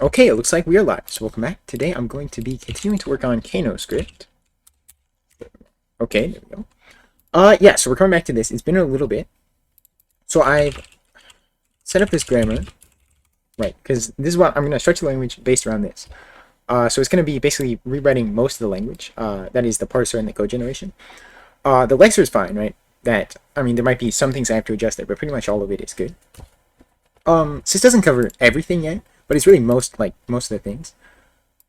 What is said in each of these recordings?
Okay, it looks like we are live. So welcome back. Today I'm going to be continuing to work on Kano script. Okay, there we go. Yeah, so we're coming back to this. It's been a little bit. So I've set up this grammar, right, because this is what I'm going to structure the language based around this. So it's going to be basically rewriting most of the language. That is the parser and the code generation. The lexer is fine, right? I mean, there might be some things I have to adjust there, but pretty much all of it is good. So this doesn't cover everything yet, but it's really most of the things.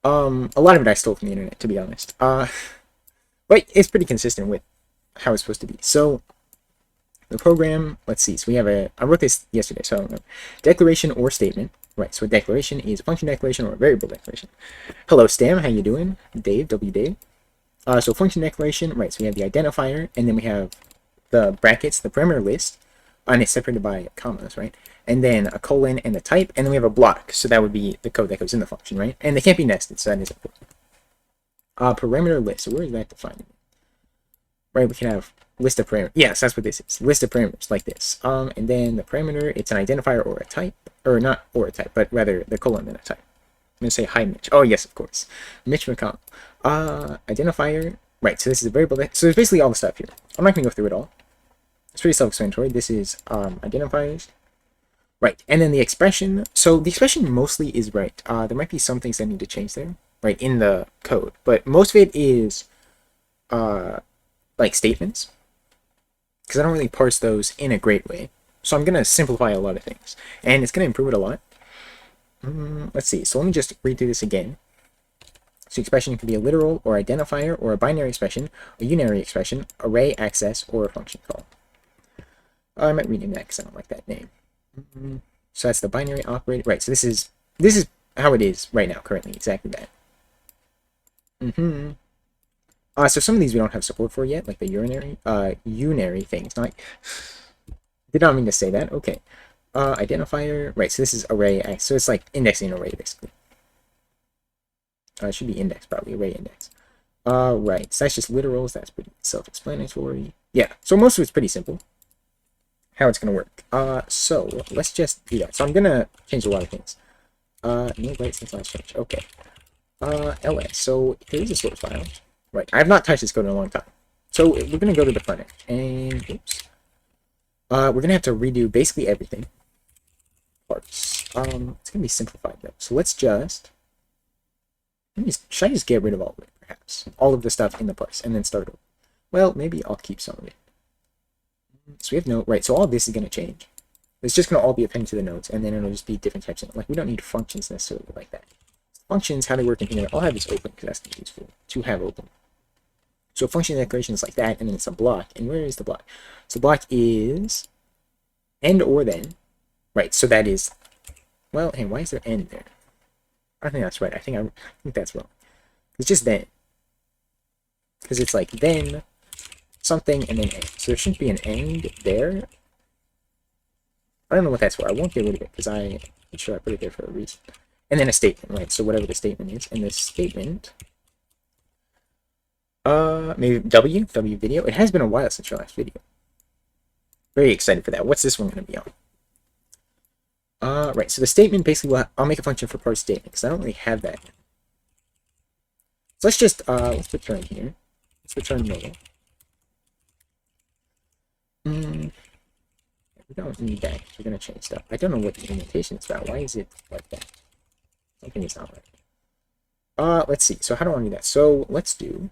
A lot of it I stole from the internet, to be honest. But it's pretty consistent with how it's supposed to be. So the program, let's see. So we have I wrote this yesterday, so I don't know. Declaration or statement. Right, so a declaration is a function declaration or a variable declaration. Hello, Stam, how you doing? Dave, W Dave. So function declaration, right, so we have the identifier, and then we have the brackets, the parameter list, and it's separated by commas, right? And then a colon and the type, and then we have a block, so that would be the code that goes in the function, right? And they can't be nested, so that is important. Parameter list, so where is that defined? Right, we can have list of parameters. Yes, that's what this is. List of parameters like this. And then the parameter, it's an identifier or a type, or not or a type, but rather the colon and a type. I'm gonna say hi, Mitch. Oh yes, of course, Mitch McConnell. Identifier. Right, so this is a variable. So there's basically all the stuff here. I'm not gonna go through it all. It's pretty self-explanatory. This is identifiers. Right, and then the expression. So the expression mostly is right. There might be some things that need to change there, right, in the code, but most of it is like statements, because I don't really parse those in a great way. So I'm gonna simplify a lot of things, and it's gonna improve it a lot. Let's see. So let me just read through this again. So expression can be a literal or identifier or a binary expression, a unary expression, array access, or a function call. I might rename that because I don't like that name. So that's the binary operator. Right. So this is how it is right now, currently, exactly that. So some of these we don't have support for yet, like the unary things. Did not mean to say that. Okay. Identifier. Right. So this is array access. So it's like indexing array basically. It should be index, probably array index. Right, so that's just literals. That's pretty self-explanatory. Yeah, so most of it's pretty simple. How it's gonna work. So let's just do that. So I'm gonna change a lot of things. No wait since last change. Okay. ls. So there is a source file. Right, I have not touched this code in a long time. So we're gonna go to the front end, and oops. We're gonna have to redo basically everything. Parts. It's gonna be simplified though. So let's just. Should I just get rid of all of it, perhaps? All of the stuff in the parse, and then start over. Well, maybe I'll keep some of it. So we have no, right, so all of this is going to change. It's just going to all be appended to the nodes, and then it'll just be different types of, like, we don't need functions necessarily like that. Functions, how they work in here, I'll have this open, because that's useful to have open. So function declaration is like that, and then it's a block. And where is the block? So block is end or then. Right, so that is, well, hey, why is there end there? I don't think that's right. I think that's wrong. It's just then. Because it's like then something and then end. So there shouldn't be an end there. I don't know what that's for. I won't get rid of it because I'm sure I put it there for a reason. And then a statement, right? So whatever the statement is. And this statement, maybe W video. It has been a while since your last video. Very excited for that. What's this one going to be on? Right, so the statement basically, I'll make a function for parse statement because I don't really have that. So let's just, let's return here. Let's return null. We don't need that. We're going to change stuff. I don't know what the indentation is about. Why is it like that? Something is not right. Let's see. So how do I do that? So let's do,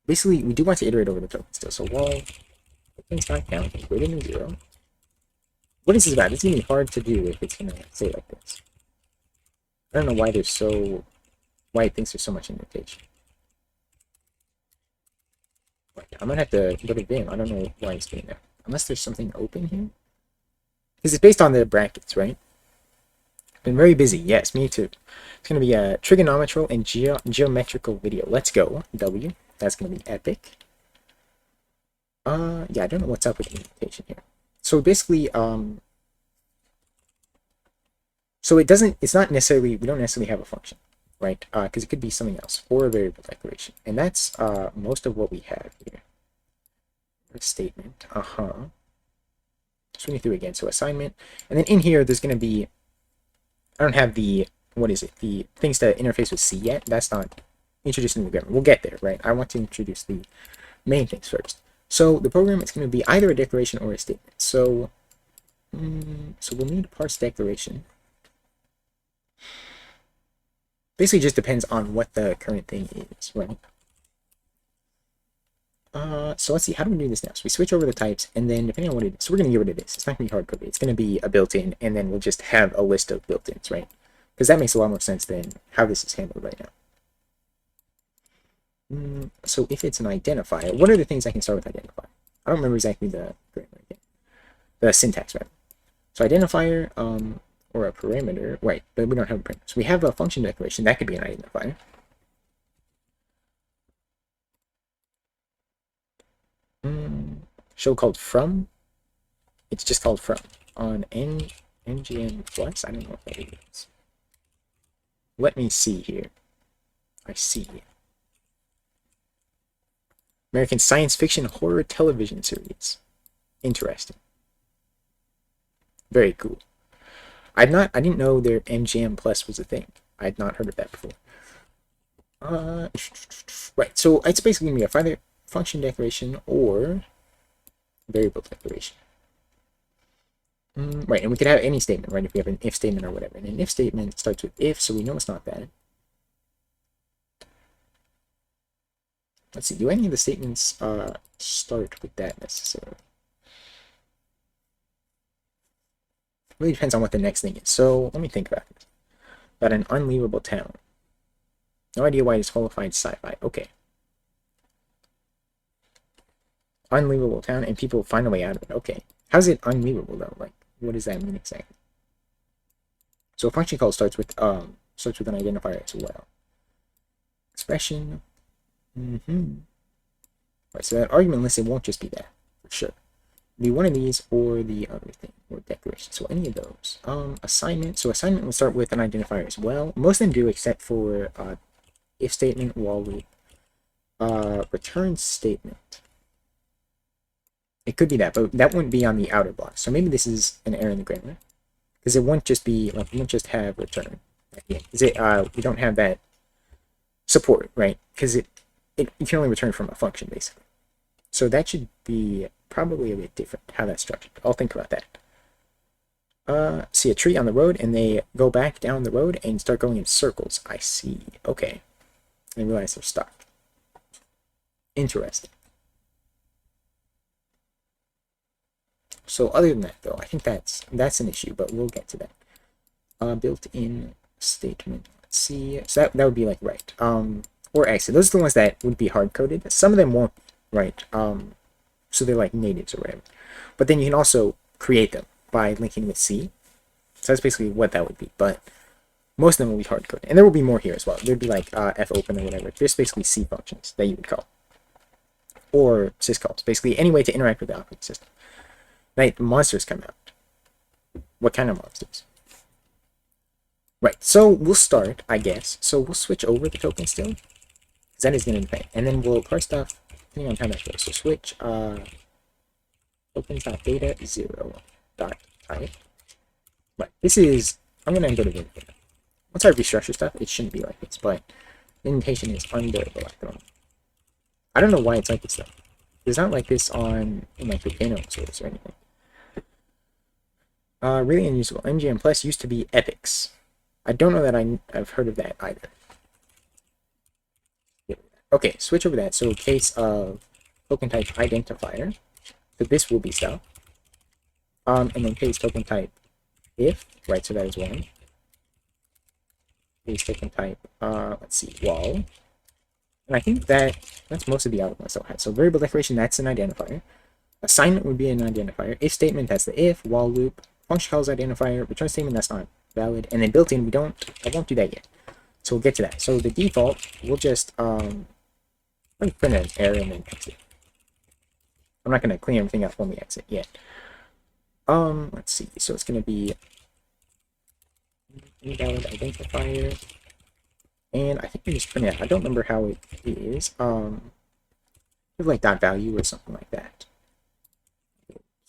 basically, we do want to iterate over the token still. So while things not counting greater than 0. What is this about? It's going to be hard to do if it's going to say like this. I don't know why why it thinks there's so much indentation. I might have to go to Vim. I don't know why it's doing that. Unless there's something open here. Because it's based on the brackets, right? Been very busy. Yes, me too. It's going to be a trigonometrical and geometrical video. Let's go. W. That's going to be epic. Yeah, I don't know what's up with the indentation here. So basically, so it's not necessarily, we don't necessarily have a function, right? Because it could be something else, or a variable declaration. And that's most of what we have here. Statement, Just reading through again, so assignment. And then in here, there's going to be I don't have the, what is it, the things to interface with C yet. That's not introduced in the grammar. We'll get there, right? I want to introduce the main things first. So the program is going to be either a declaration or a statement. So, so we'll need to parse declaration. Basically, just depends on what the current thing is, right? So let's see, how do we do this now? So we switch over the types, and then depending on what it is, so we're going to get rid of this. It's not going to be hard-coded. It's going to be a built-in, and then we'll just have a list of built-ins, right? Because that makes a lot more sense than how this is handled right now. So if it's an identifier, what are the things I can start with identifier? I don't remember exactly the grammar again. The syntax, right? So identifier, or a parameter, right? But we don't have a parameter. So we have a function declaration. That could be an identifier. Show called from. It's just called from on ngn plus. I don't know what that is. Let me see here. I see. American science fiction horror television series. Interesting. Very cool. I didn't know their MGM Plus was a thing. I had not heard of that before. Right, so it's basically gonna be either function declaration or variable declaration. Right, and we could have any statement, right? If we have an if statement or whatever. And an if statement starts with if, so we know it's not that. Let's see, do any of the statements start with that necessarily? Really depends on what the next thing is. So let me think about this. About an unleavable town. No idea why it's qualified sci-fi. Okay. Unleavable town, and people find a way out of it. Okay. How's it unleavable though? Like, what does that mean exactly? So a function call starts with an identifier as well. Expression. Right, so that argument list, it won't just be that, for sure. It'll be one of these or the other thing, or declaration. So any of those. Assignment. So assignment will start with an identifier as well. Most of them do, except for if statement, while loop. Return statement. It could be that, but that wouldn't be on the outer block. So maybe this is an error in the grammar, because it won't just be like, it won't just have return. Is it? We don't have that support, right? Because it you can only return from a function basically. So that should be probably a bit different how that's structured. I'll think about that. See a tree on the road, and they go back down the road and start going in circles. I see. Okay. I realize they're stuck. Interesting. So other than that, though, I think that's an issue, but we'll get to that. Built-in statement. Let's see. So that would be like right. Or exit. Those are the ones that would be hard-coded. Some of them won't, right? So they're like natives or whatever. But then you can also create them by linking with C. So that's basically what that would be. But most of them will be hard-coded. And there will be more here as well. There'd be like fopen or whatever. Just basically C functions that you would call. Or syscalls. Basically any way to interact with the operating system. Right, monsters come out. What kind of monsters? Right, so we'll start, I guess. So we'll switch over the token still. Because that is going to depend. And then we'll parse stuff depending on how that goes. So switch tokens.data 0.type. Right, this is, I'm going to go to the data. Once I restructure stuff, it shouldn't be like this, but the indentation is unbearable at the moment. I don't know why it's like this though. It's not like this in like the Dano source or anything. Really unusable. MGM Plus used to be epics. I don't know that I've heard of that either. Okay, switch over that. So case of token type identifier. So this will be stuff. And then case token type if, right, so that is one. Case token type, let's see, wall. And I think that's most of the output I have. So variable declaration, that's an identifier. Assignment would be an identifier. If statement, that's the if. While loop. Function calls identifier. Return statement, that's not valid. And then built-in, I won't do that yet. So we'll get to that. So the default, we'll just let me print an error and then exit. I'm not gonna clean everything up when we exit yet. Let's see. So it's gonna be invalid identifier. And I think we just print it out. I don't remember how it is. Like dot value or something like that.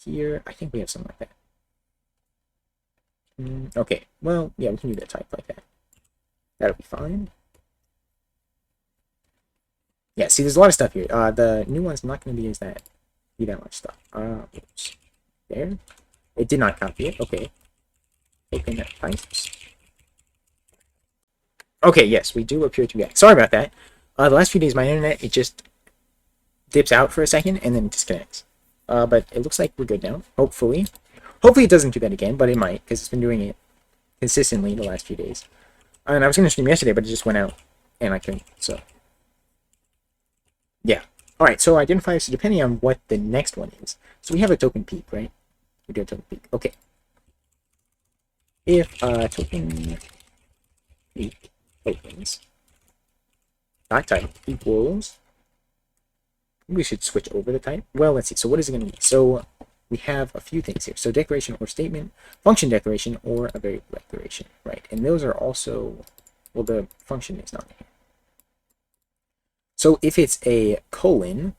Here, I think we have something like that. Okay, well, yeah, we can do that type like that. That'll be fine. Yeah, see, there's a lot of stuff here. The new one's not going to be that much stuff. Oops. There. It did not copy it. Okay. Open pipes. Okay, yes, we do appear to be. Sorry about that. The last few days, my internet, it just dips out for a second and then disconnects. But it looks like we're good now. Hopefully. Hopefully it doesn't do that again, but it might, because it's been doing it consistently the last few days. And I was going to stream yesterday, but it just went out, and I couldn't, so. Yeah. Alright, so identify, so depending on what the next one is. So we have a token peak, right? We do a token peak. Okay. If token peak opens dot type equals, we should switch over the type. Well, let's see. So what is it going to be? So we have a few things here. So declaration or statement, function declaration, or a variable declaration, right? And those are also, well, the function is not here. So if it's a colon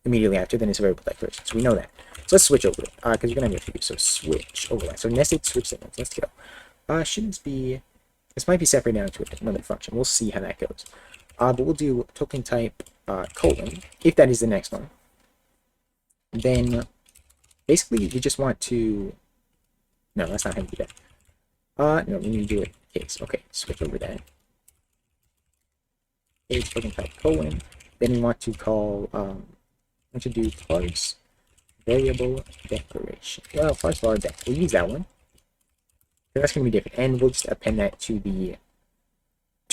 immediately after, then it's a variable declaration. So we know that. So let's switch over it, because you're going to have a few. So switch overlap. So nested switch statements. Let's go. Shouldn't be, this might be separated down to another function. We'll see how that goes. But we'll do token type colon, if that is the next one. Then basically we just want to, no, that's not how you do that. No, we need to do it case. Okay, switch over that. Case token type colon. Then we want to call, want to do parse variable declaration. Well, parse var dec. We'll use that one. That's going to be different, and we'll just append that to the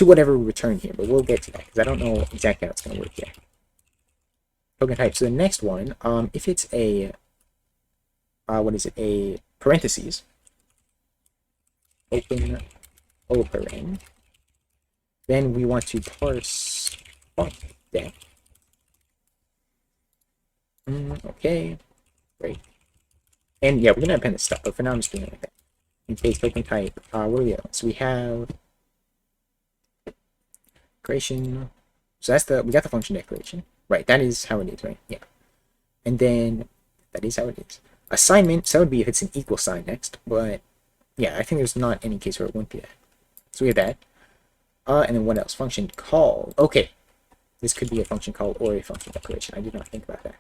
whatever we return here, but we'll get to that because I don't know exactly how it's going to work yet. Token type. So the next one, if it's a what is it? A parentheses open operen, then we want to parse dec. Okay, great. And yeah, we're going to append this stuff, but for now I'm just doing it like that. In case token type, what are the other ones? So we have creation. So that's we got the function declaration. Right, that is how it is, right? Yeah. And then that is how it is. Assignment, so that would be if it's an equal sign next, but yeah, I think there's not any case where it won't be that. So we have that. And then what else? Function call. Okay. This could be a function call or a function declaration. I did not think about that.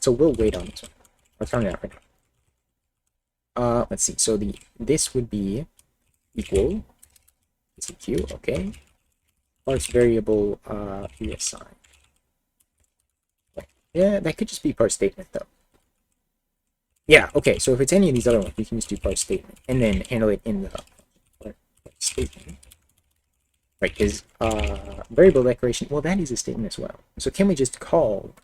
So we'll wait on this one. Let's find it out right now. Let's see. So this would be equal CQ, okay. Parse variable reassign. Yeah, that could just be parse statement though. Yeah, okay. So if it's any of these other ones, we can just do parse statement and then handle it in the parse statement. Right, because variable declaration, well, that is a statement as well. So can we just call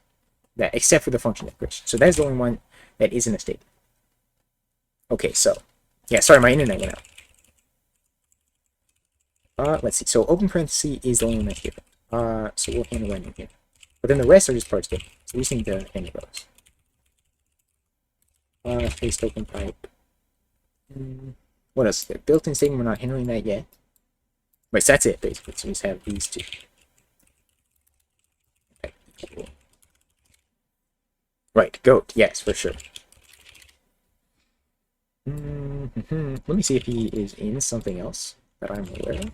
that, except for the function declaration? So that's the only one that isn't a statement. Okay, so, yeah, sorry, my internet went out. Let's see. So open parenthesis is the only one that's given. So we'll handle that in here. But then the rest are just parts statement. So we just need to handle those. Space token type. What else is there? Built-in statement, we're not handling that yet. Right, so that's it, basically. So we just have these two. Okay, cool. Right, goat. Yes, for sure. Let me see if he is in something else that I'm aware of.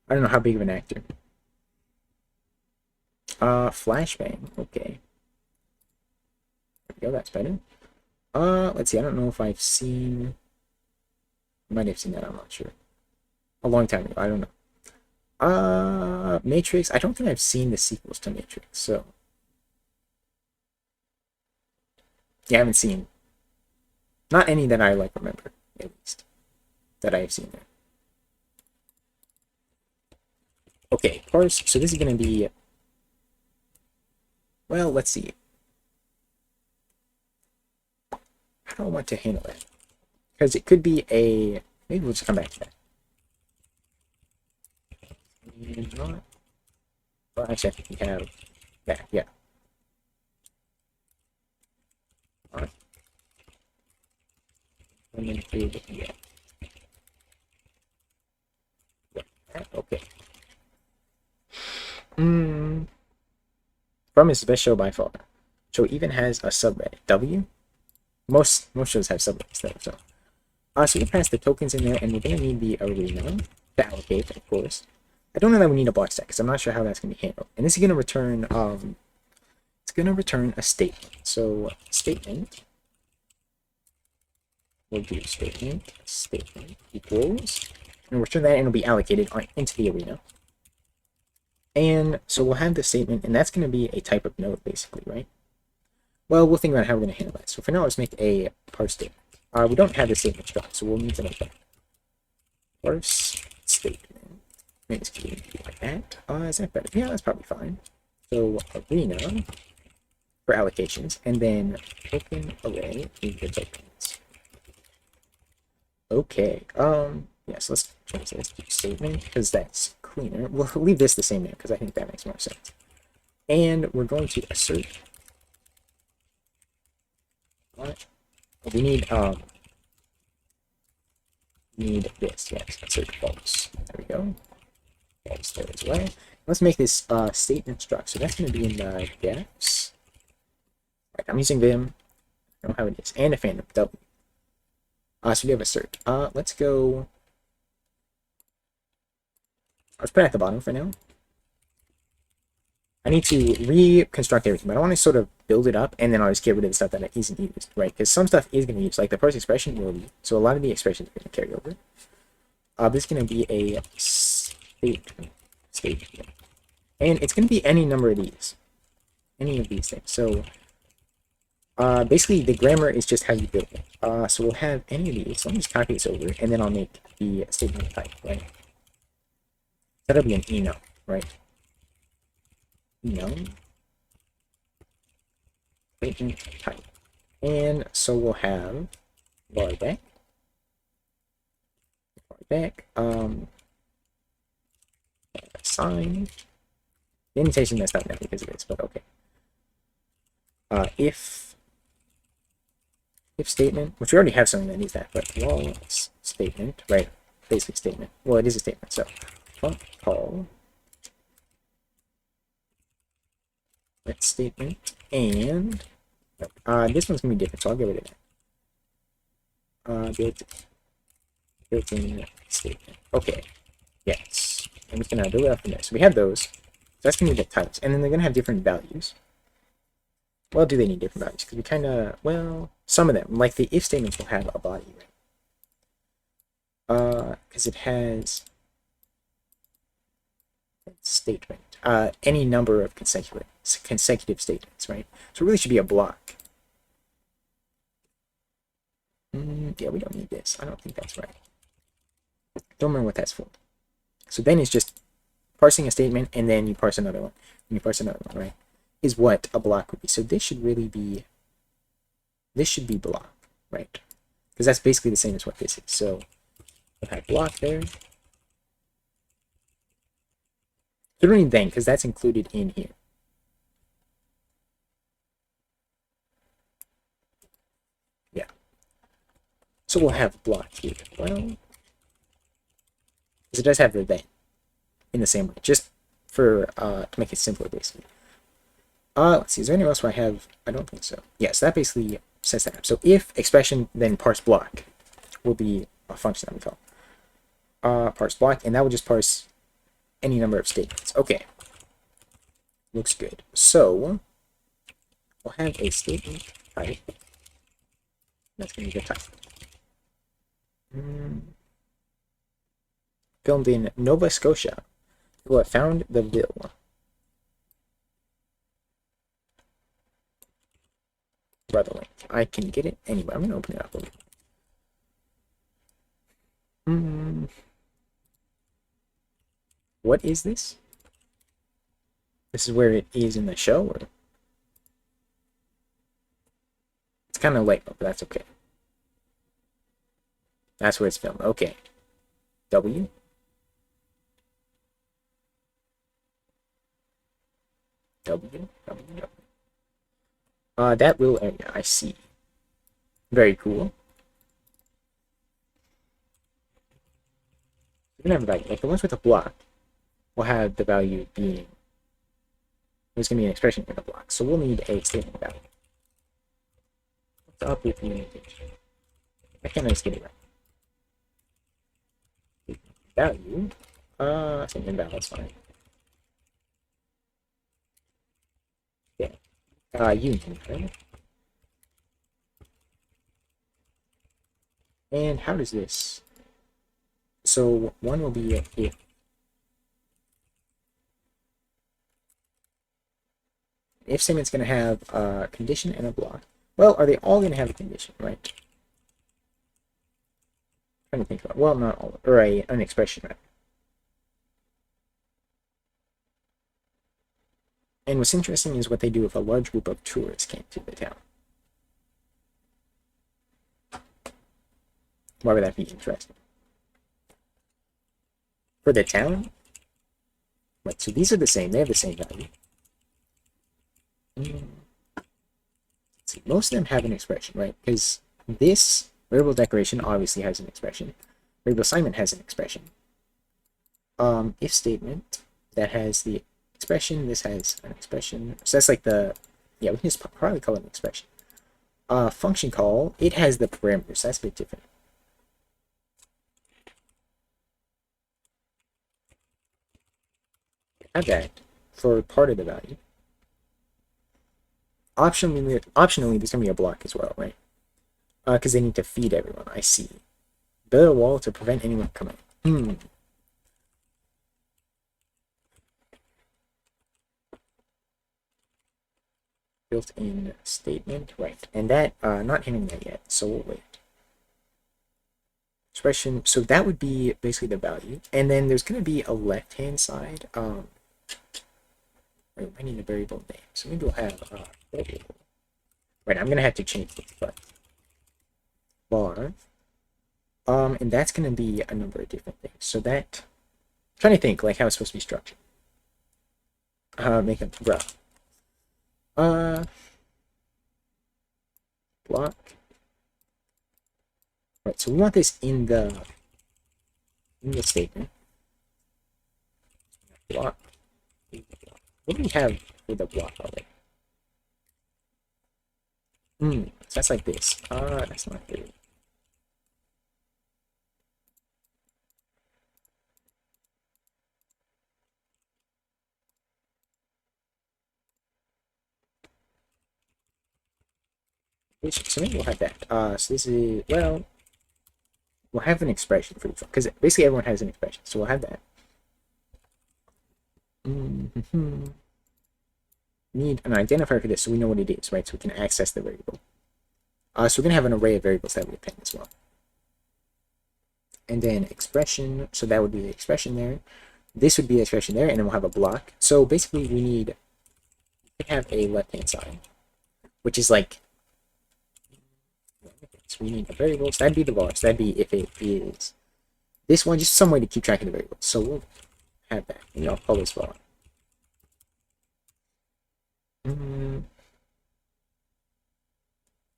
I don't know how big of an actor. Flashbang. Okay. There we go, that's better. Let's see. I don't know if I've seen... I might have seen that, I'm not sure. A long time ago, I don't know. Matrix. I don't think I've seen the sequels to Matrix, so... Yeah, I haven't seen... Not any that I, remember, at least. That I have seen there. Okay, parse. So this is going to be... Well, let's see. How do I want to handle that? Because it could be a... Maybe we'll just come back to that. Not... Well, actually, I think we have that, yeah. Alright. And then create it again. Yeah, okay. From his best show by far. Show even has a subreddit. W? Most shows have sublinks though. So we'll pass the tokens in there, and we're gonna need the arena to allocate, of course. I don't know that we need a block stack because I'm not sure how that's gonna be handled. And this is gonna return it's gonna return a statement. So statement, we'll do statement equals, and we'll return that, and it'll be allocated into the arena. And so we'll have the statement, and that's going to be a type of node, basically, right? Well, we'll think about how we're going to handle that. So for now, let's make a parse statement. We don't have the statement struct, so we'll need to make that. Parse statement. Make this key like that. Is that better? Yeah, that's probably fine. So arena for allocations, and then token array is the tokens. Okay. Yeah, so let's change this to statement because that's cleaner. We'll leave this the same name because I think that makes more sense. And we're going to assert. What? We need this. Yes, assert false. There we go. False there as well. Let's make this statement struct. So that's going to be in the defs. Right, I'm using Vim. I don't know how it is, and a fandom W. So we have assert. Let's go. Let's put it at the bottom for now. I need to reconstruct everything, but I want to sort of build it up, and then I'll just get rid of the stuff that isn't used, right? Because some stuff is going to be used, like the parse expression will be. So a lot of the expressions are going to carry over. This is going to be a statement, and it's going to be any number of these, any of these things. So basically, the grammar is just how you build it. So we'll have any of these. So let me just copy this over, and then I'll make the statement type, right? That'll be an enum, right? Enum statement type. And so we'll have var back, assign. The indentation messed up now because of this, but okay. If statement, which we already have something that needs that, but wall statement, right? Basic statement. Well, it is a statement, so call that statement, and this one's gonna be different, so I'll get rid of that. Built-in statement. Okay, yes, and we can build it up from there. So we have those. So that's gonna be the types, and then they're gonna have different values. Well, do they need different values? Because we kind of, well, some of them, like the if statements, will have a body, right? Because it has statement, any number of consecutive statements, right? So it really should be a block. Yeah, we don't need this. I don't think that's right. Don't remember what that's for. So then it's just parsing a statement, and then you parse another one, and you parse another one, right? Is what a block would be. So this should really be, this should be block, right? Because that's basically the same as what this is. So we'll have block there. So don't need then, because that's included in here. Yeah. So we'll have block here as well. Because it does have the then in the same way, just for to make it simpler, basically. Let's see, is there anything else where I have? I don't think so. Yeah, so that basically sets that up. So if expression, then parse block will be a function that we call parse block, and that will just parse any number of statements. Okay, looks good. So we'll have a statement type. That's going to be the type. Filmed in Nova Scotia, who have found the Ville. Brother link. I can get it anyway. I'm going to open it up. What is this? This is where it is in the show, or it's kind of late, but that's okay. That's where it's filmed. Okay. W. That little area, I see. Very cool. We're gonna have a value. Like the ones with a block will have the value being, there's gonna be an expression in the block. So we'll need a statement value. up with communication. I can't just get it right. Value. I think invalid's fine. Yeah. Union, right? And how does this? So one will be if statement's going to have a condition and a block. Well, are they all going to have a condition, right? I'm trying to think about, well, not all, or an expression, right? And what's interesting is what they do if a large group of tourists came to the town. Why would that be interesting? For the town? Right, so these are the same. They have the same value. See, most of them have an expression, right? Because this variable decoration obviously has an expression. Variable assignment has an expression. If statement that has the expression, this has an expression. So that's like the, yeah, we can just probably call it an expression. Function call, it has the parameters. That's a bit different. Have that for part of the value. Optionally, there's gonna be a block as well, right? Because they need to feed everyone. I see. Build a wall to prevent anyone coming. Built-in statement, right? And that not hitting that yet, so we'll wait. Expression. So that would be basically the value, and then there's gonna be a left-hand side. Wait, I need a variable name. So maybe we'll have variable. Right, I'm gonna have to change this, but bar. And that's gonna be a number of different things. So that, I'm trying to think like how it's supposed to be structured. Make a graph. Block. Right, so we want this in the statement. Block. What do we have with the block already? So that's like this. That's not good. So maybe we'll have that. So this is, well, we'll have an expression for this one, because basically everyone has an expression, so we'll have that. Need an identifier for this so we know what it is, right? So we can access the variable. So we're going to have an array of variables that we append as well. And then expression, so that would be the expression there. This would be the expression there, and then we'll have a block. So basically we have a left-hand side, which is like, so we need a variable, so that'd be the bar, so that'd be if it is this one, just some way to keep track of the variables. So we'll have that, and I'll call this bar.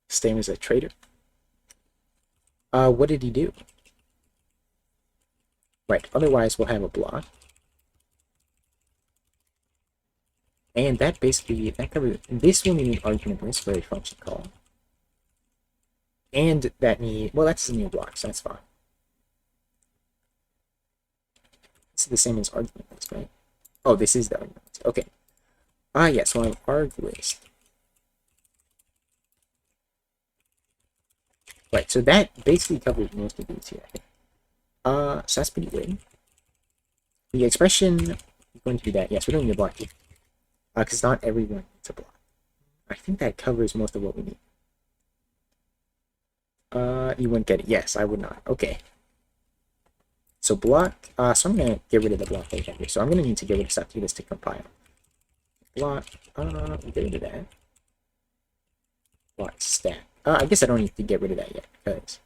Same as a trader. What did he do? Right, otherwise we'll have a block. And that basically, that covers, this will need an argument in this for a function call. And that need, well, that's a new block, so that's fine. This is the same as argument list, right? Oh, this is the argument list. Okay. Yes, so I have arg list. Right, so that basically covers most of these here. So that's pretty good. The expression is going to be that. Yes, we're doing the block here. Because not everyone needs a block. I think that covers most of what we need. You wouldn't get it. Yes, I would not. Okay. So block. So I'm gonna get rid of the block right here. So I'm gonna need to get rid of stuff to get this to compile. Block. Get rid of that. Block stat. I guess I don't need to get rid of that yet because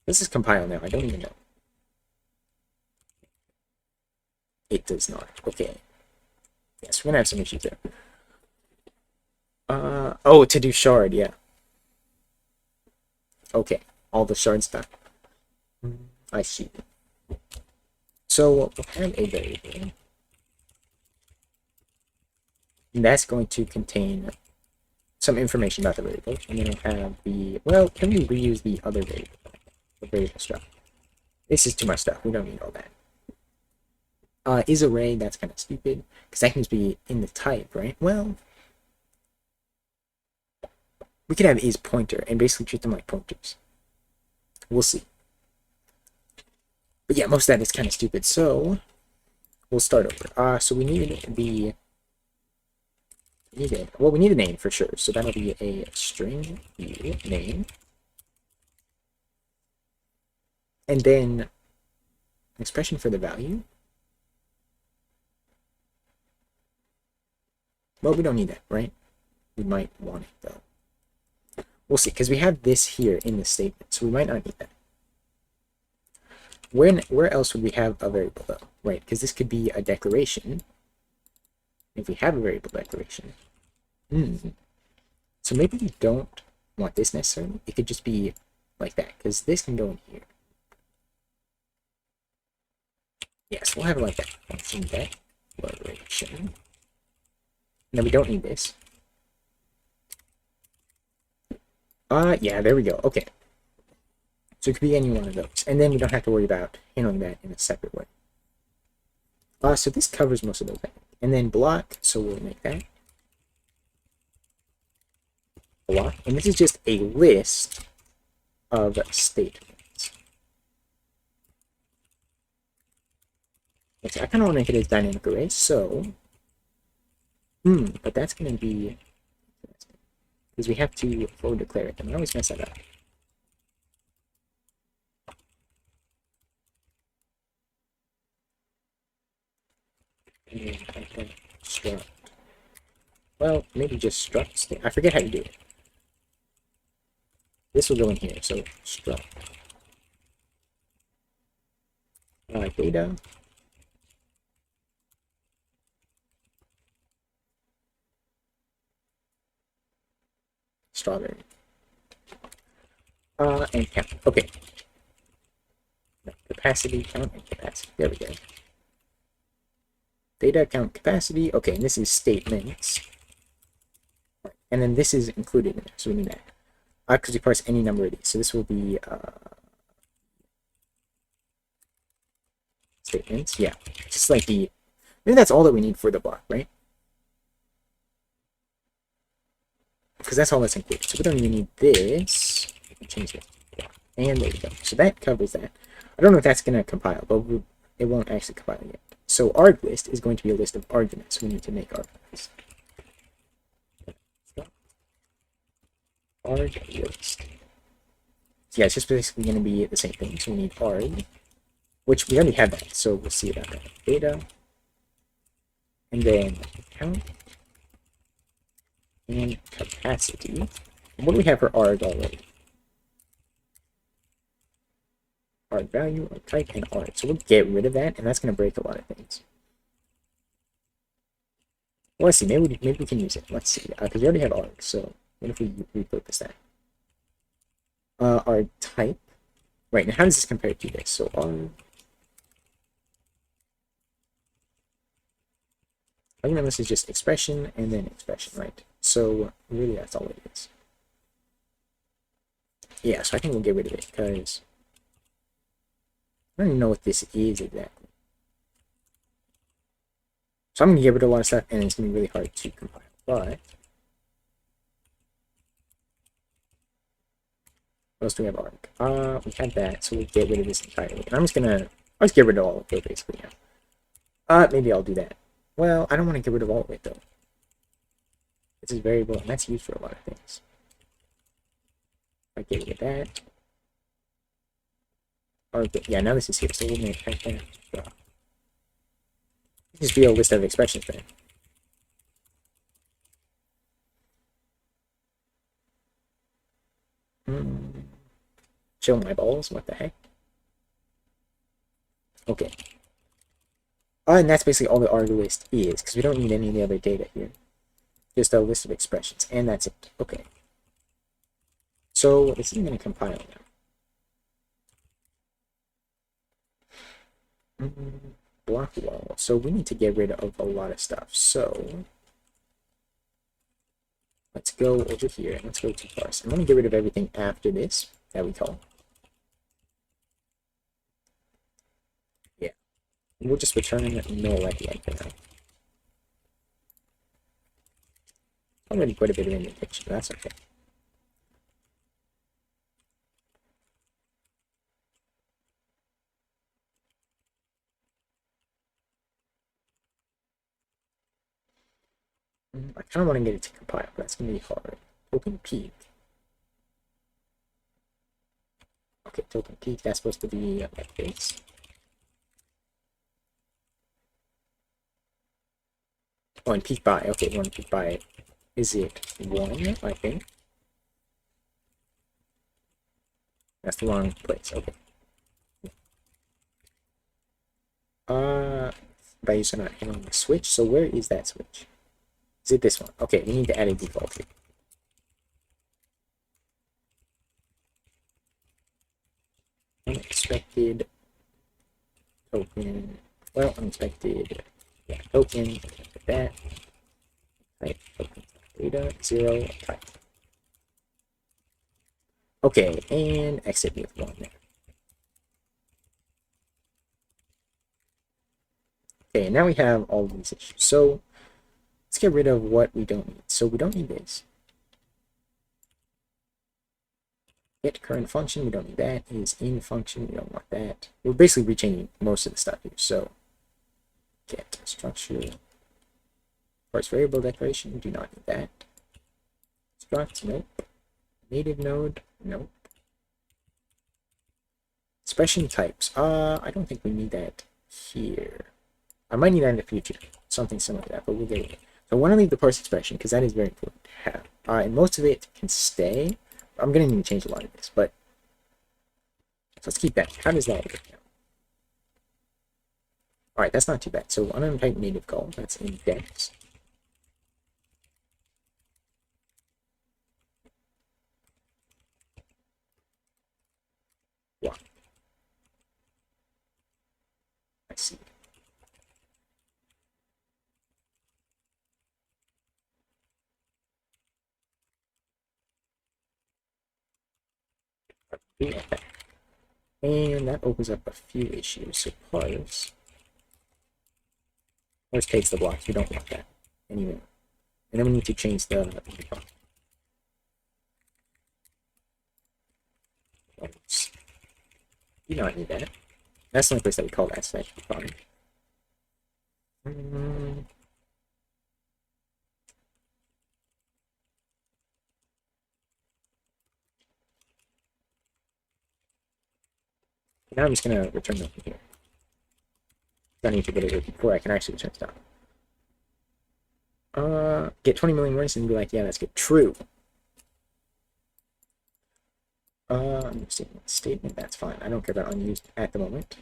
this is compile now. I don't even know. It does not. Okay. Yes, we're gonna have some issues there. Oh, to do shard, yeah. Okay, all the shards done. I see. So we'll have a variable. And that's going to contain. some information about the variable, and then we'll have the, well, can we reuse the other variable, the variable struct? This is too much stuff. We don't need all that. Is array, that's kind of stupid, because that can just be in the type, right? Well, we could have is pointer and basically treat them like pointers. We'll see. But yeah, most of that is kind of stupid, so we'll start over. So we need the, well, we need a name for sure, so that'll be a string name. And then an expression for the value. Well, we don't need that, right? We might want it, though. We'll see, because we have this here in the statement, so we might not need that. Where else would we have a variable, though? Right, because this could be a declaration. If we have a variable declaration. So maybe we don't want this necessarily. It could just be like that, because this can go in here. Yes, we'll have it like that. Function declaration. And then we don't need this. Yeah, there we go. Okay. So it could be any one of those. And then we don't have to worry about handling that in a separate way. So this covers most of those things. And then block, so we'll make that. Block. And this is just a list of statements. Okay, I kind of want to make it as dynamic array, so... but that's going to be... because we have to forward declare it, and I always mess that up. And I can struct. Well, maybe just struct. I forget how to do it. This will go in here, so struct. Data. Strawberry. And count. Okay. No, capacity, count, and capacity. There we go. Data, count, capacity. Okay, and this is statements. And then this is included in there, so we need that. Because we parse any number of these. So this will be statements. Yeah, just like the... maybe that's all that we need for the block, right? Because that's all that's included. So we don't even need this. We can change it. Yeah. And there we go. So that covers that. I don't know if that's going to compile, but it won't actually compile yet. So arg list is going to be a list of arguments. We need to make arguments. Arg list. So yeah, it's just basically going to be the same thing. So we need arg, which we already have that. So we'll see about that. Data. And then count. And capacity. And what do we have for arg already? Arg value, arg type, and arg. So we'll get rid of that, and that's going to break a lot of things. Well, let's see. Maybe we can use it. Let's see. Because we already have arg. So what if we repurpose that? Arg type. Right. Now, how does this compare to this? So arg. Argument list is just expression and then expression, right? So really, that's all it is. Yeah, so I think we'll get rid of it because I don't even know what this is exactly. So I'm going to get rid of a lot of stuff, and it's going to be really hard to compile. But what else do we have? Arg. We have that, so we'll get rid of this entirely. And I'll just get rid of all of it basically now. Maybe I'll do that. Well, I don't want to get rid of all of it though. This is variable, and that's used for a lot of things. I get rid of that. Okay, yeah, now this is here, so we'll make that. Just be a list of expressions then. Chill my balls, what the heck? Okay. And that's basically all the arg list is, because we don't need any of the other data here. Just a list of expressions, and that's it. Okay. So this isn't going to compile now. Block wall. So we need to get rid of a lot of stuff. So Let's go over here and let's go to parse. I'm going to get rid of everything after this that we call. Yeah. We'll just return null at the end for now. Already quite a bit of indentation, but that's okay. I kind of want to get it to compile, but that's going to be hard. Token peak. Okay, token peak, that's supposed to be like this. Oh, and peak by. Okay, one peak by. Is it 1, I think? That's the wrong place. Okay. By using not handling the switch. So where is that switch? Is it this one? Okay, we need to add a default here. Unexpected token. Well, unexpected. Yeah, token. Like that. Type token data 0 type. Okay, and exit with 1 there. Okay, now we have all of these issues. So let's get rid of what we don't need. So we don't need this. Get current function, we don't need that. Is in function, we don't want that. We're basically rechanging most of the stuff here. So get structure, parse variable declaration, we do not need that. Struct, nope. Native node, nope. Expression types, I don't think we need that here. I might need that in the future, something similar to that, but we'll get it. So I want to leave the parse expression because that is very important to have. And most of it can stay. I'm going to need to change a lot of this, but so let's keep that. How does that work now? All right, that's not too bad. So untype native call, that's index. Yeah. I see. Yeah. And that opens up a few issues. So parse takes the blocks. We don't want that anymore. And then we need to change the you don't need that. That's the only place that we call that, so that should be fine. Now I'm just gonna return nothing here. I need to get it before I can actually return stuff. Get 20 million words and be like, yeah, that's good. True. Statement, that's fine. I don't care about unused at the moment.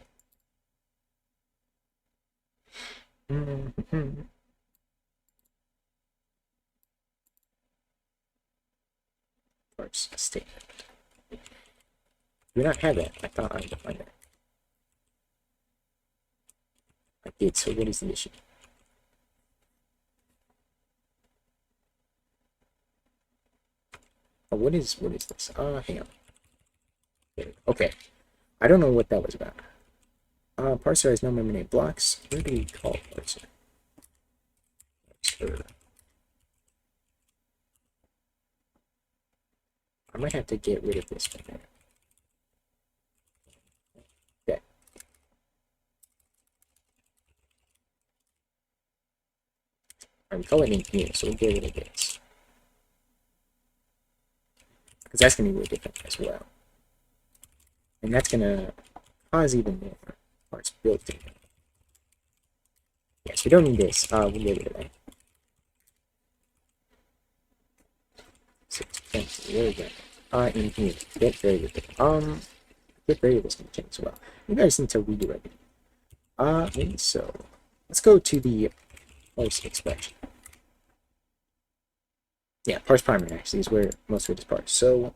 Parse statement. Do not have that. I thought I would find it. I did, so what is the issue? Oh, what is this? Hang on. Okay. I don't know what that was about. Parser has no memory name blocks. Where do we call parser? Parser. I might have to get rid of this one there. Okay. I'm calling it in here, so we'll get rid of this. Because that's going to be really different as well. And that's going to cause even more parts built in. Yes, we don't need this. We'll get rid of that. 6%. There we go. In here, get variable. Get variables can change as well. You guys need to redo everything. And so let's go to the parse expression. Yeah, parse primary actually is where most of it is parsed. So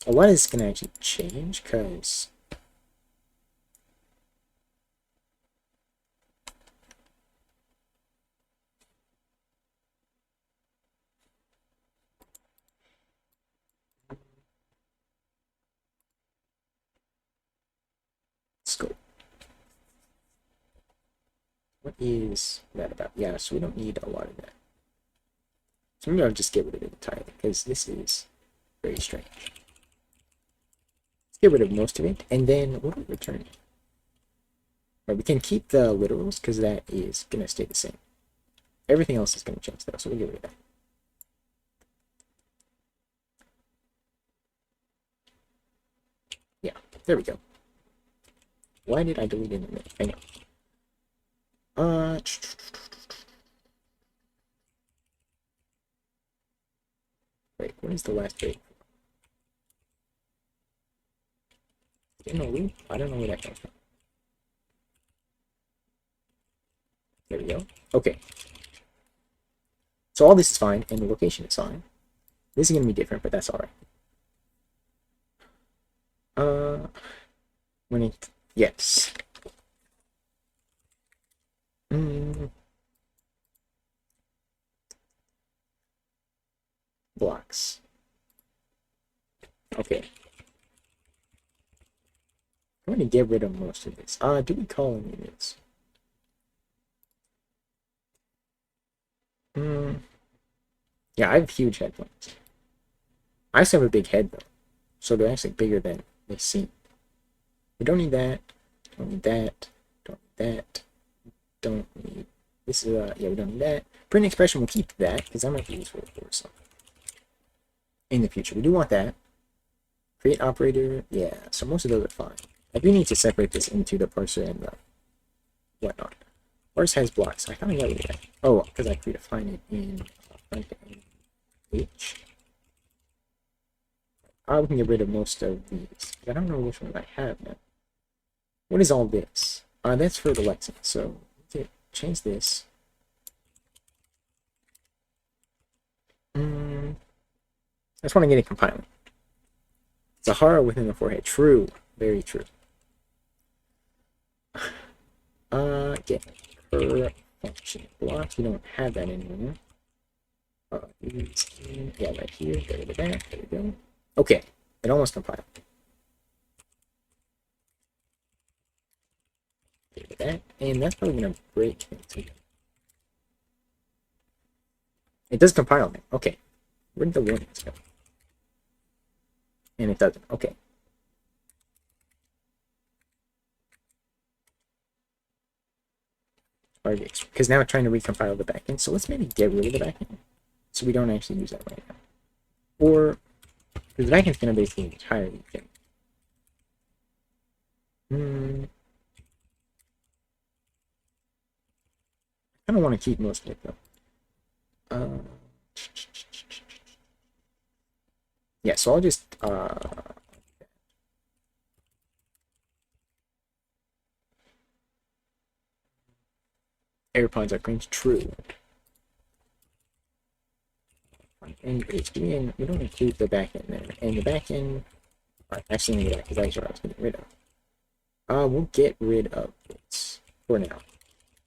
a lot of this can actually change because what is that about? Yeah, so we don't need a lot of that. So maybe I'll just get rid of it entirely, because this is very strange. Let's get rid of most of it, and then what do we return? Right, we can keep the literals, because that is going to stay the same. Everything else is going to change, though, so we'll get rid of that. Yeah, there we go. Why did I delete it in a minute? Hang on. Wait, what is the last break? In a loop? I don't know where that comes from. There we go. Okay. So all this is fine, and the location is fine. This is going to be different, but that's alright. When it... Yes. Blocks. Okay. I'm going to get rid of most of this. Do we call any units? Yeah, I have huge headphones. I also have a big head, though. So they're actually bigger than they seem. We don't need that. Don't need that. Don't need that. Don't need... This is, yeah, we don't need that. Print expression, we'll keep that, because that might be useful for something in the future. We do want that. Create operator, yeah, so most of those are fine. I do need to separate this into the parser and the whatnot. Parse has blocks. I kind of got rid of that. Oh, because I predefine it in front end H. We can get rid of most of these. I don't know which ones I have now. What is all this? That's for the Lexing. So okay, change this. I just want to get it compiling. Sahara within the forehead. True. Very true. Get per function blocks. We don't have that anymore. Yeah, right here. Get rid of that. There we go. Okay. It almost compiled. Get rid of that. And that's probably going to break things. It does compile now. Okay. Where did the warnings go? And it doesn't. Okay. Because now it's trying to recompile the backend. So let's maybe get rid of the backend. So we don't actually use that right now. Or, because the backend's going to basically entirely change. I don't want to keep most of it though. Yeah, so I'll just AirPods are cringe. True. And HDN, we don't include the backend there. And the backend, actually, leave that because that's what I was getting rid of. We'll get rid of this for now.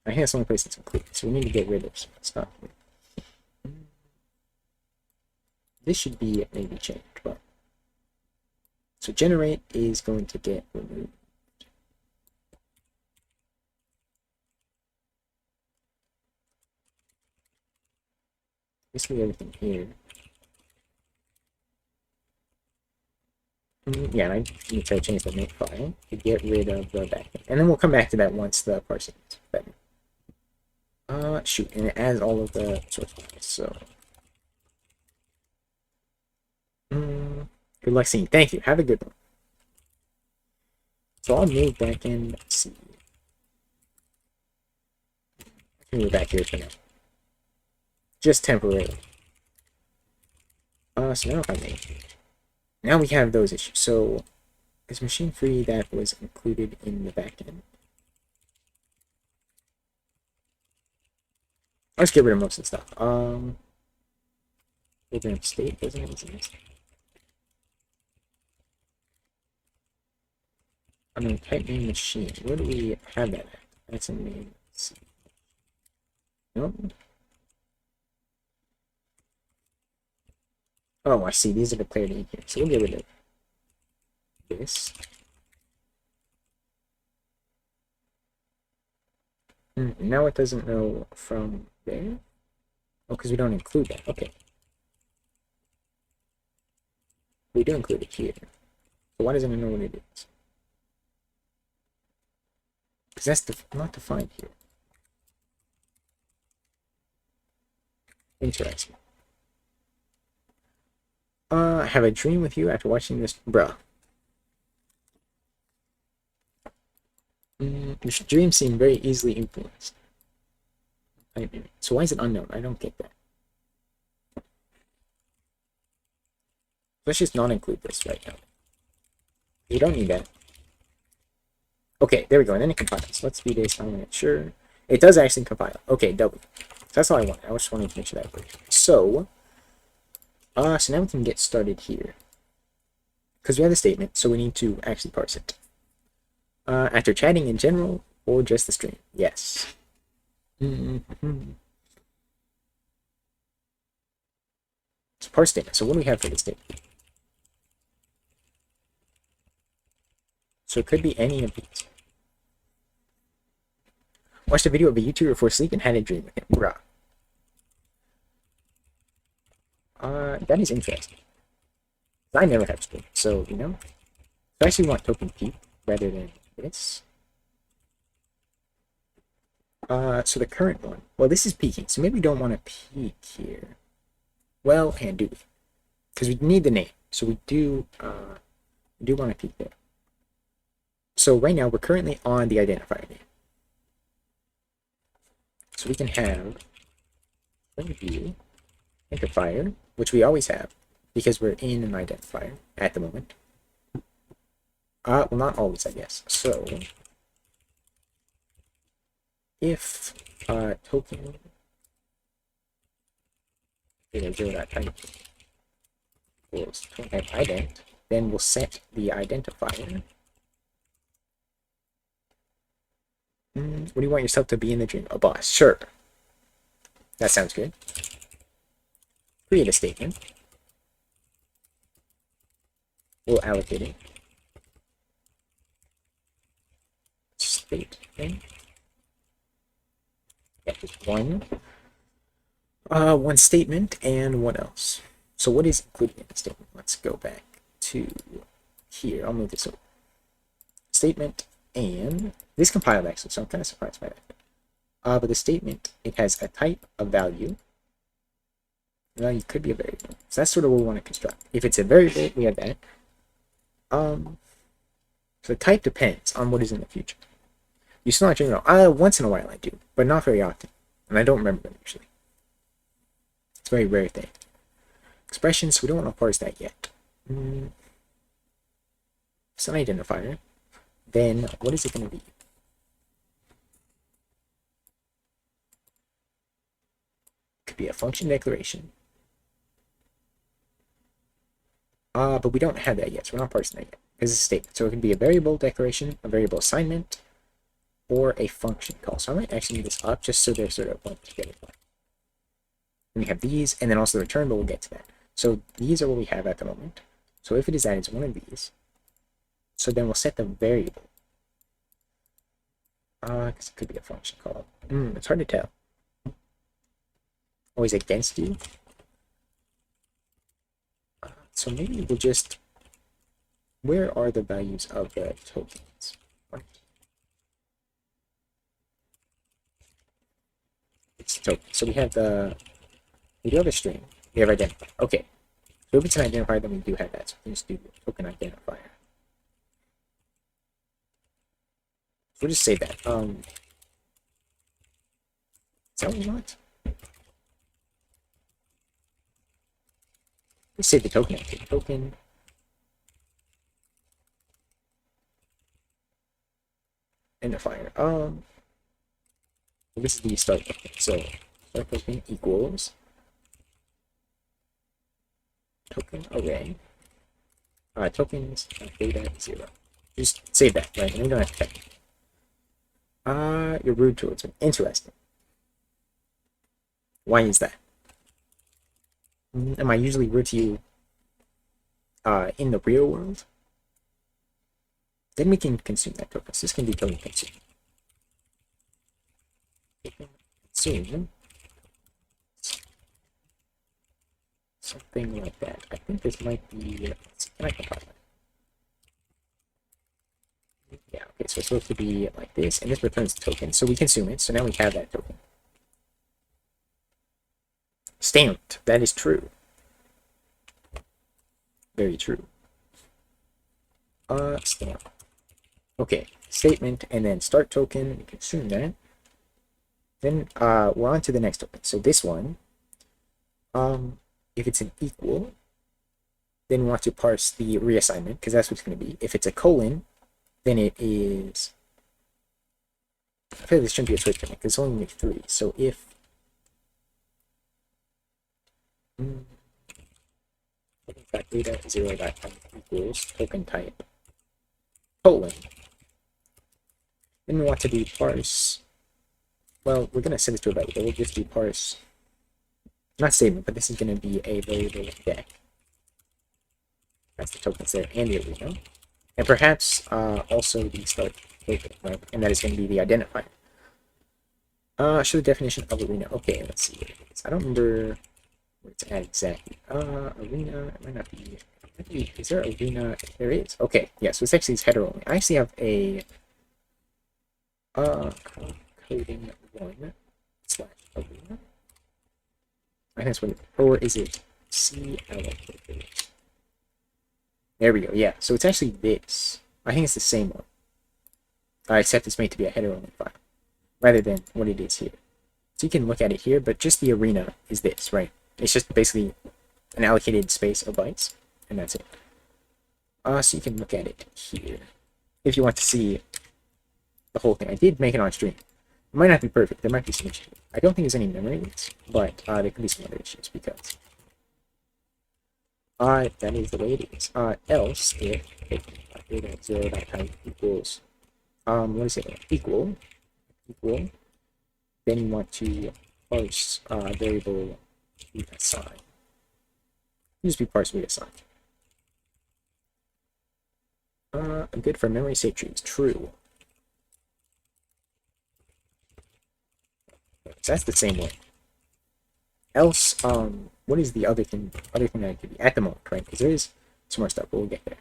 I think that's the only place it's included, so we need to get rid of some stuff. This should be maybe changed, but so generate is going to get removed. Basically everything here. Yeah, and I need to change the make file to get rid of the backend. And then we'll come back to that once the parsing is better. Shoot, and it adds all of the source files, so. Good luck seeing. Thank you. Have a good one. So I'll move back in. Let's see. I can move back here for now. Just temporarily. So now if I make. Now we have those issues. So is machine free that was included in the backend? Let's get rid of most of the stuff. Program state doesn't exist. I mean, type name machine. Where do we have that at? That's in main. Nope. Oh, I see. These are declared in here. So we'll get rid of this. Now it doesn't know from there. Oh, because we don't include that. Okay. We do include it here. So why doesn't it know what it is? Because that's not defined here. Interesting. Have a dream with you after watching this, bruh. Your dreams seem very easily influenced. So why is it unknown? I don't get that. Let's just not include this right now. We don't need that. Okay, there we go. And then it compiles. Let's be this dominant. Sure. It does actually compile. Okay, double. So that's all I want. I just wanted to make sure that works. So now we can get started here. Because we have the statement, so we need to actually parse it. After chatting in general, or just the stream? Yes. It's parse statement. So what do we have for this statement? So it could be any of these. Watched a video of a YouTuber before sleep and had a dream with him. Bruh. That is interesting. I never have sleep, so you know. So I actually want token peep rather than this. So the current one. Well, this is peaking, so maybe we don't want to peak here. Well, and do we? Because we need the name, so we do want to peak there. So right now we're currently on the identifier name. So we can have view identifier, which we always have because we're in an identifier at the moment. Well, not always, I guess. So if token zero.type equals token type ident, then we'll set the identifier. What do you want yourself to be in the dream? A boss. Sure. That sounds good. Create a statement. We'll allocate it. State thing. Yeah, just one. One statement and what else? So what is included in the statement? Let's go back to here. I'll move this over. Statement and this compiled actually, so I'm kind of surprised by that. But the statement, it has a type, a value. Value could be a variable. So that's sort of what we want to construct. If it's a variable, we have that. So the type depends on what is in the future. You still not general. Once in a while I do, but not very often. And I don't remember them usually. It's a very rare thing. Expressions, we don't want to parse that yet. It's an identifier. Then what is it going to be? Could be a function declaration. But we don't have that yet, so we're not parsing that yet. It's a statement. So it can be a variable declaration, a variable assignment, or a function call. So I might actually move this up just so they're sort of linked together. And we have these, and then also the return, but we'll get to that. So these are what we have at the moment. So if it is that, it's one of these. So then we'll set the variable. Because it could be a function call. It's hard to tell. Always against you. So maybe we'll just, where are the values of the tokens? Right. It's token. So we have we do have a string. We have identifier. Okay. So if it's an identifier, then we do have that. So we can just do token identifier. So we'll just save that. Is that what we want? Let's save the token. Token. Identifier. This is the start token. So start token equals token array. Tokens data 0. Just save that, right? And we don't have to check. You're rude towards me. Interesting. Why is that? Am I usually rude to you in the real world? Then we can consume that token. So this can be token consumed. Soon. Something like that. I think this might be. Can I compile that? Yeah, okay, so it's supposed to be like this, and this returns the token, so we consume it, so now we have that token. Stamped, that is true. Very true. Stamp. Okay, statement, and then start token, we consume that. Then we're on to the next token. So this one, if it's an equal, then we want to parse the reassignment, because that's what it's going to be. If it's a colon, then it is. I feel like this shouldn't be a switch command because it's only make 3. So if data 0.type equals token type colon, then we want to do parse. Well, we're going to set it to a value, but we'll just do parse. Not statement, but this is going to be a variable deck. That's the tokens there and the arena. And perhaps also the start token, right? And that is going to be the identifier. Show the definition of arena. Okay, let's see what it is. I don't remember where it's at exactly. Arena, it might not be. Is there arena? There is. Okay, yeah, so it's actually this header only. I actually have a coding 1 / arena. I think that's what it, or is it C allocated? There we go. Yeah, so it's actually this. I think it's the same one. Except it's made to be a header only file rather than what it is here. So you can look at it here, but just the arena is this, right? It's just basically an allocated space of bytes, and that's it. So you can look at it here if you want to see the whole thing. I did make it on stream. It might not be perfect. There might be some issues. I don't think there's any memory leaks, but there could be some other issues because that is the way it is. Else if data 0.type equals what is it? Equal, then you want to parse variable reassign. Just be parse reassign. Good for memory state trees. True. So that's the same way. Else, what is the other thing? Other thing that could be at the moment, right? Because there is some more stuff, but we'll get there.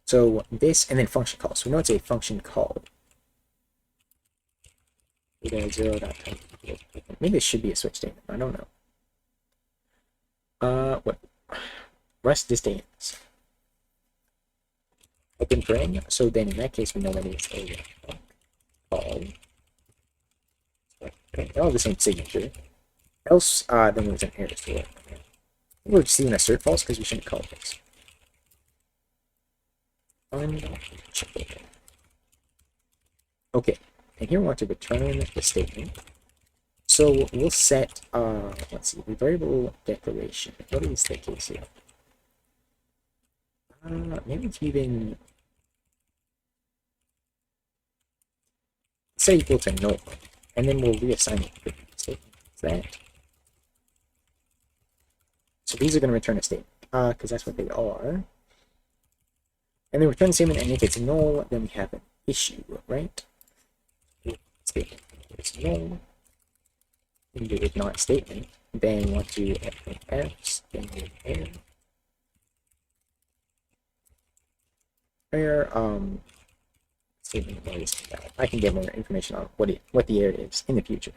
So this and then function call. So we know it's a function call. Data 0.type. Maybe this should be a switch statement. I don't know. What? Rest disdains. Open pring. So then in that case, we know that it's a call. Okay, they're all the same signature. Else, then there's an error to it. We're just seeing assert false because we shouldn't call this. Okay, and here we want to return the statement. So we'll set, let's see, the variable declaration. What is the case here? Maybe it's even say equal to null, and then we'll reassign it. So that. So these are going to return a statement, because that's what they are. And then return the statement, and if it's null, then we have an issue, right? Statement is null. We do it not statement. Then we want to f, then we error. Statement is I can get more information on what the error is in the future.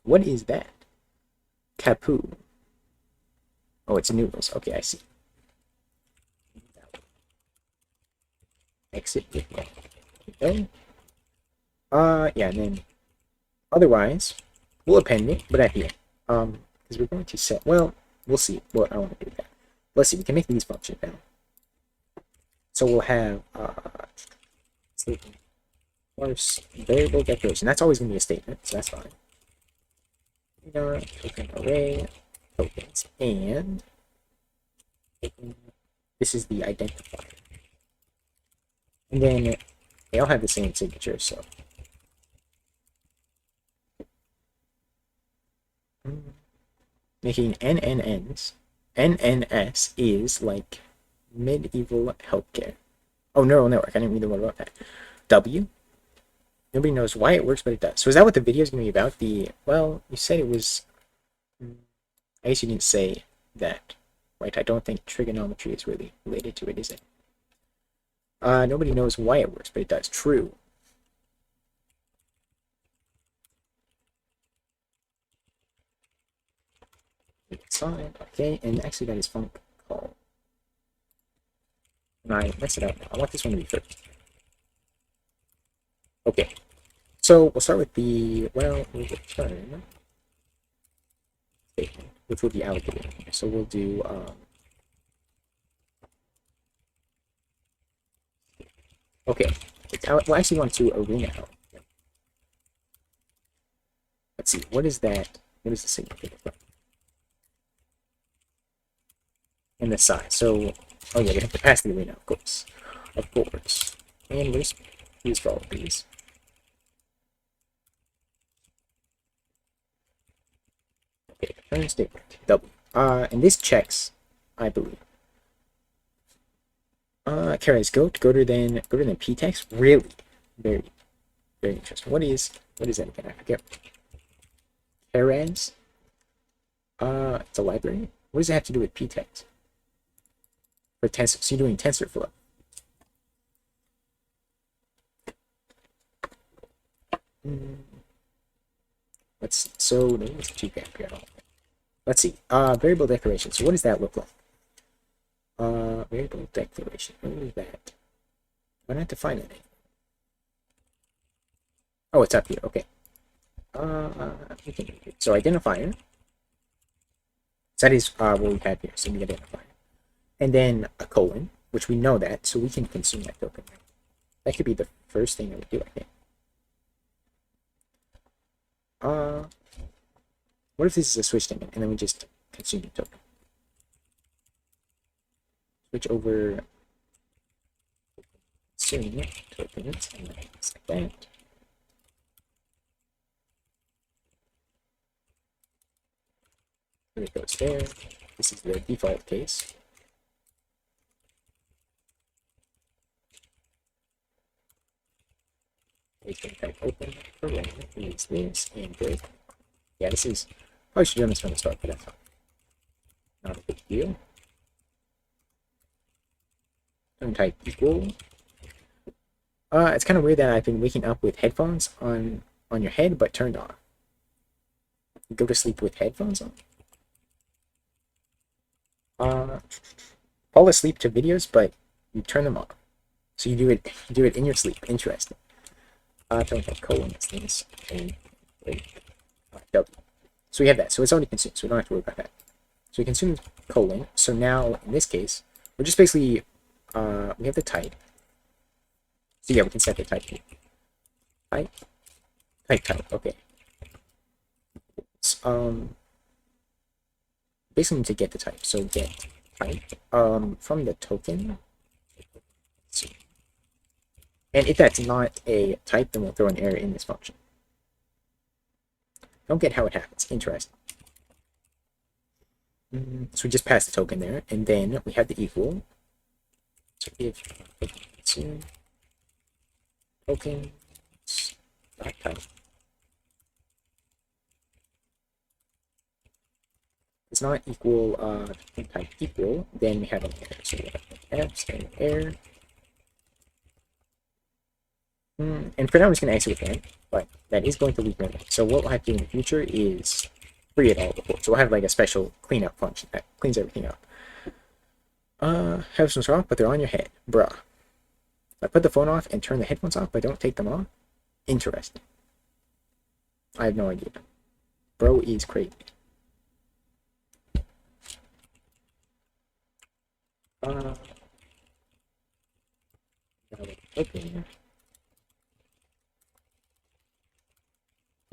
What is that? Kapoo. Oh, it's noodles. Okay, I see. Exit with okay. Yeah, and then otherwise we'll append it, but at the end. Because we're going to set, well, we'll see what I want to do with that. Let's see, we can make these functions now. So we'll have statement parse variable declaration. That's always going to be a statement, so that's fine. Token array tokens, and this is the identifier. And then they all have the same signature, so making NNNs. NNS is like medieval healthcare. Oh, neural network. I didn't read the word about that. W. Nobody knows why it works, but it does. So is that what the video is going to be about? Well, you said it was. I guess you didn't say that, right? I don't think trigonometry is really related to it, is it? Nobody knows why it works, but it does. True. Side. Okay, and actually that is func call. And I messed it up. I want this one to be first. Okay, so we'll start with the we'll return statement, which will be allocated. So we'll do okay. We'll actually want to arena out. Let's see. What is that? What is the signal? And the size. So, oh yeah, we have to pass the arena, of course. Of course. And please follow these. Okay, return statement. W. And this checks, I believe. Carries goat greater than p text. Really, very, very interesting. What is that again? I forget. Carries. It's a library. What does it have to do with p text? For tensor, so you're doing TensorFlow. Let's keep that here. Let's see. Variable declaration. So what does that look like? Variable declaration. What is that? Why not define it? Oh, it's up here. Okay. So identifier. So that is what we have here. So we identifier. And then a colon, which we know that, so we can consume that token. That could be the first thing that we do, I think. What if this is a switch statement, and then we just consume the token? Switch over consume tokens, and then just like that. Here it goes there. This is the default case. We can type open for random, use this, and break. Yeah, this is, probably should have done this from the start, but that's fine. Not a big deal. And type equal. It's kind of weird that I've been waking up with headphones on your head, but turned off. You go to sleep with headphones on. Fall asleep to videos, but you turn them off. So you do it in your sleep. Interesting. Don't have colon things. W. So we have that. So it's already consumed. So we don't have to worry about that. So we consume colon. So now in this case, we're just basically we have the type. So yeah, we can set the type here. Type. Okay. Basically need to get the type. So get type from the token. And if that's not a type, then we'll throw an error in this function. Don't get how it happens. Interesting. So we just pass the token there, and then we have the equal. So if token dot type is not equal type equal, then we have an error. So we have f and error. And for now, I'm just going to exit with n, but that is going to leak random. So what we'll have to do in the future is free it all before. So we'll have like a special cleanup function that cleans everything up. Headphones are off, but they're on your head. Bruh. I put the phone off and turn the headphones off, but don't take them off? Interesting. I have no idea. Bro is crazy. Okay.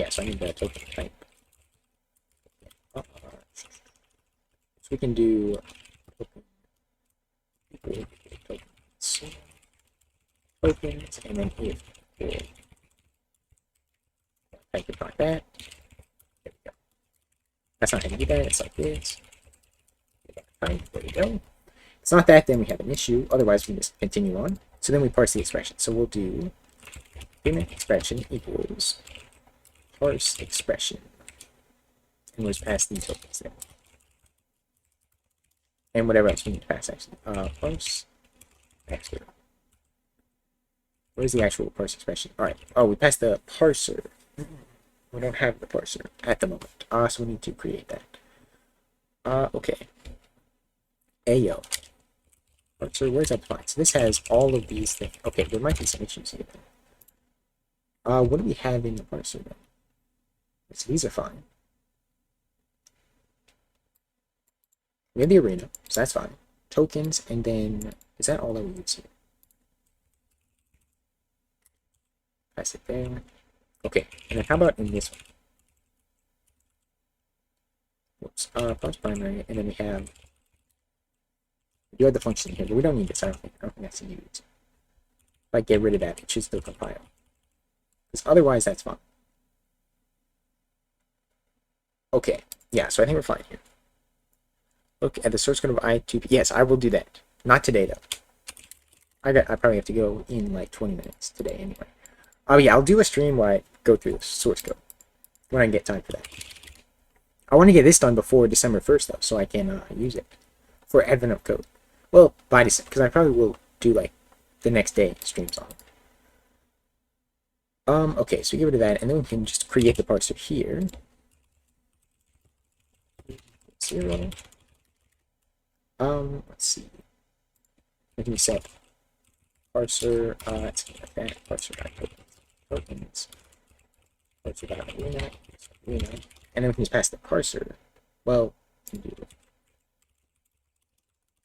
Yeah, so I need the token type. So we can do tokens, and then if type it like that. There we go. That's not how you do that, it's like this. There we go. It's not that, then we have an issue. Otherwise, we can just continue on. So then we parse the expression. So we'll do Payment expression equals parse expression. And we'll just pass these tokens there. And whatever else we need to pass, actually. Parse extra. Where's the actual parse expression? Alright. Oh, we passed the parser. We don't have the parser at the moment. So we need to create that. Okay. Ayo. Parser, where's that defined? So this has all of these things. Okay, there might be some issues here. What do we have in the parser then? So these are fine. We have the arena, so that's fine. Tokens, and then is that all that we use here? Pass it there. Okay, and then how about in this one? Whoops. Parse primary, and then we have the function here, but we don't need this. I don't think that's used. If I get rid of that, it should still compile. Because otherwise, that's fine. Okay, yeah, so I think we're fine here. Look at the source code of I2P. Yes, I will do that. Not today, though. I probably have to go in like 20 minutes today anyway. Oh, yeah, I'll do a stream where I go through the source code when I get time for that. I want to get this done before December 1st, though, so I can use it for Advent of Code. Well, by December, because I probably will do like the next day streams on it. Okay, so get rid of that, and then we can just create the parser here. 0. Let's see. We can set parser, let's see, like that, parser.tokens, parser.arena, and then we can just pass the parser. Well,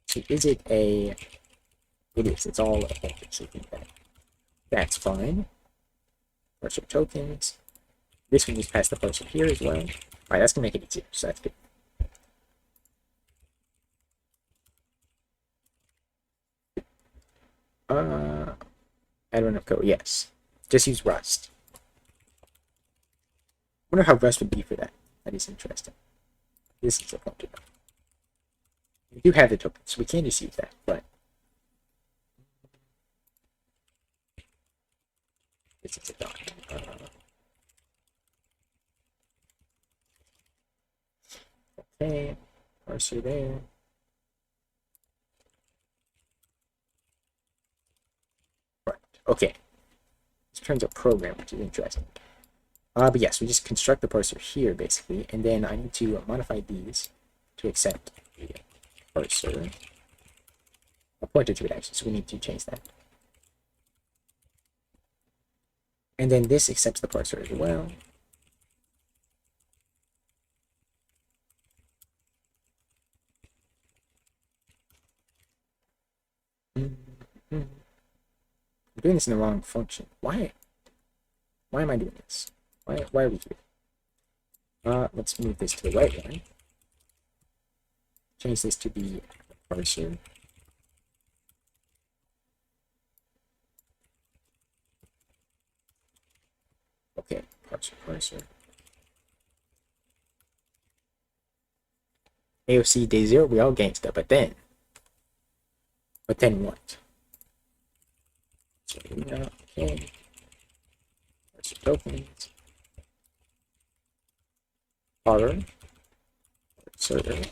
so is it a, it is, it's all a vector, so that's fine. Parser tokens. This one just pass the parser here as well. Alright, that's gonna make it easier, so that's good. Advent of Code, yes. Just use Rust. Wonder how Rust would be for that. That is interesting. This is a point to know. We do have the tokens, so we can just use that, but this is a dot. Okay, parser there. Right, okay. This turns a program, which is interesting. But yes, we just construct the parser here, basically, and then I need to modify these to accept the parser. I'll point it to it, actually, so we need to change that. And then this accepts the parser as well. I'm doing this in the wrong function. Why am I doing this? Why are we here? Let's move this to the right one. Change this to the parser. Okay, parser. AOC day 0, we all gangsta, but then what? So, okay. Parser tokens. Parser.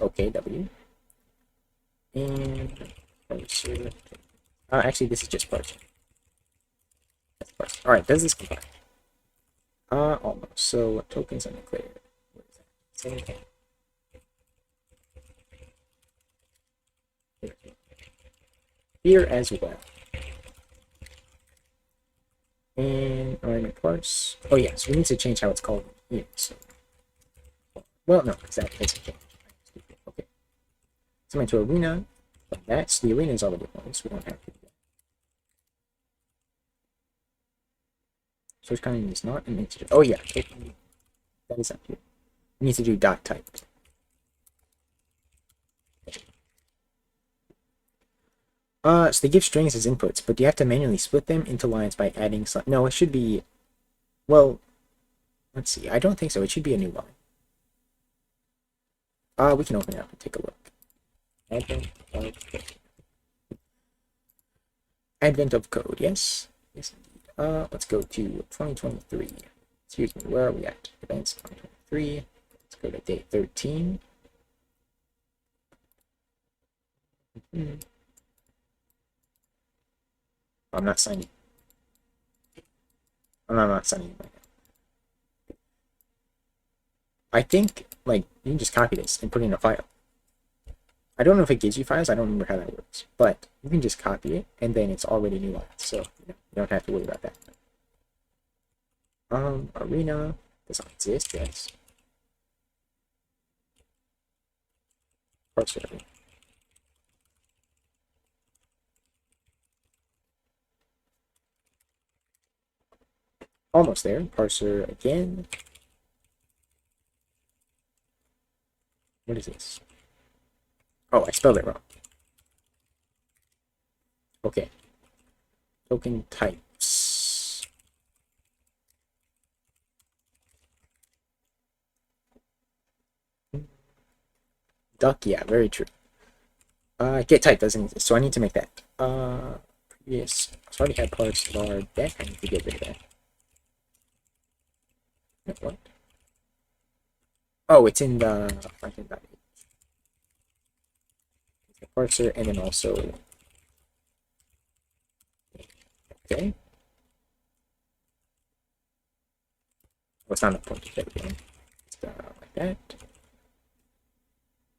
Okay, W. And parser. Actually, this is just parser. That's parser. Alright, does this compile? Almost. So, tokens undeclared. What is that? Same thing. Here as well. And alright, parse. Oh yeah, so we need to change how it's called here. So, well, no, because that doesn't change. Okay. So I'm into arena. That's the arena is already on, so we don't have to do that. Source content is not an integer. Oh yeah, that is up here. We need to do dot type. So they give strings as inputs, but do you have to manually split them into lines by adding some? No, it should be, well, let's see. I don't think so. It should be a new line. We can open it up and take a look. Advent of Code, yes. Yes, indeed. Let's go to 2023. Excuse me, where are we at? Events 2023. Let's go to date 13. I'm not signing. I'm not signing right now. I think like you can just copy this and put it in a file. I don't know if it gives you files. I don't remember how that works, but you can just copy it and then it's already new, so you don't have to worry about that. Arena does not exist. Yes. Parser. Almost there. Parser again. What is this? Oh, I spelled it wrong. Okay. Token types. Duck, yeah, very true. Get type doesn't exist, so I need to make that. Previous. So I already had parts var deck. I need to get rid of that. What? Oh, it's in the parser, and then also okay. Oh, it's not a point. There we go. Like that.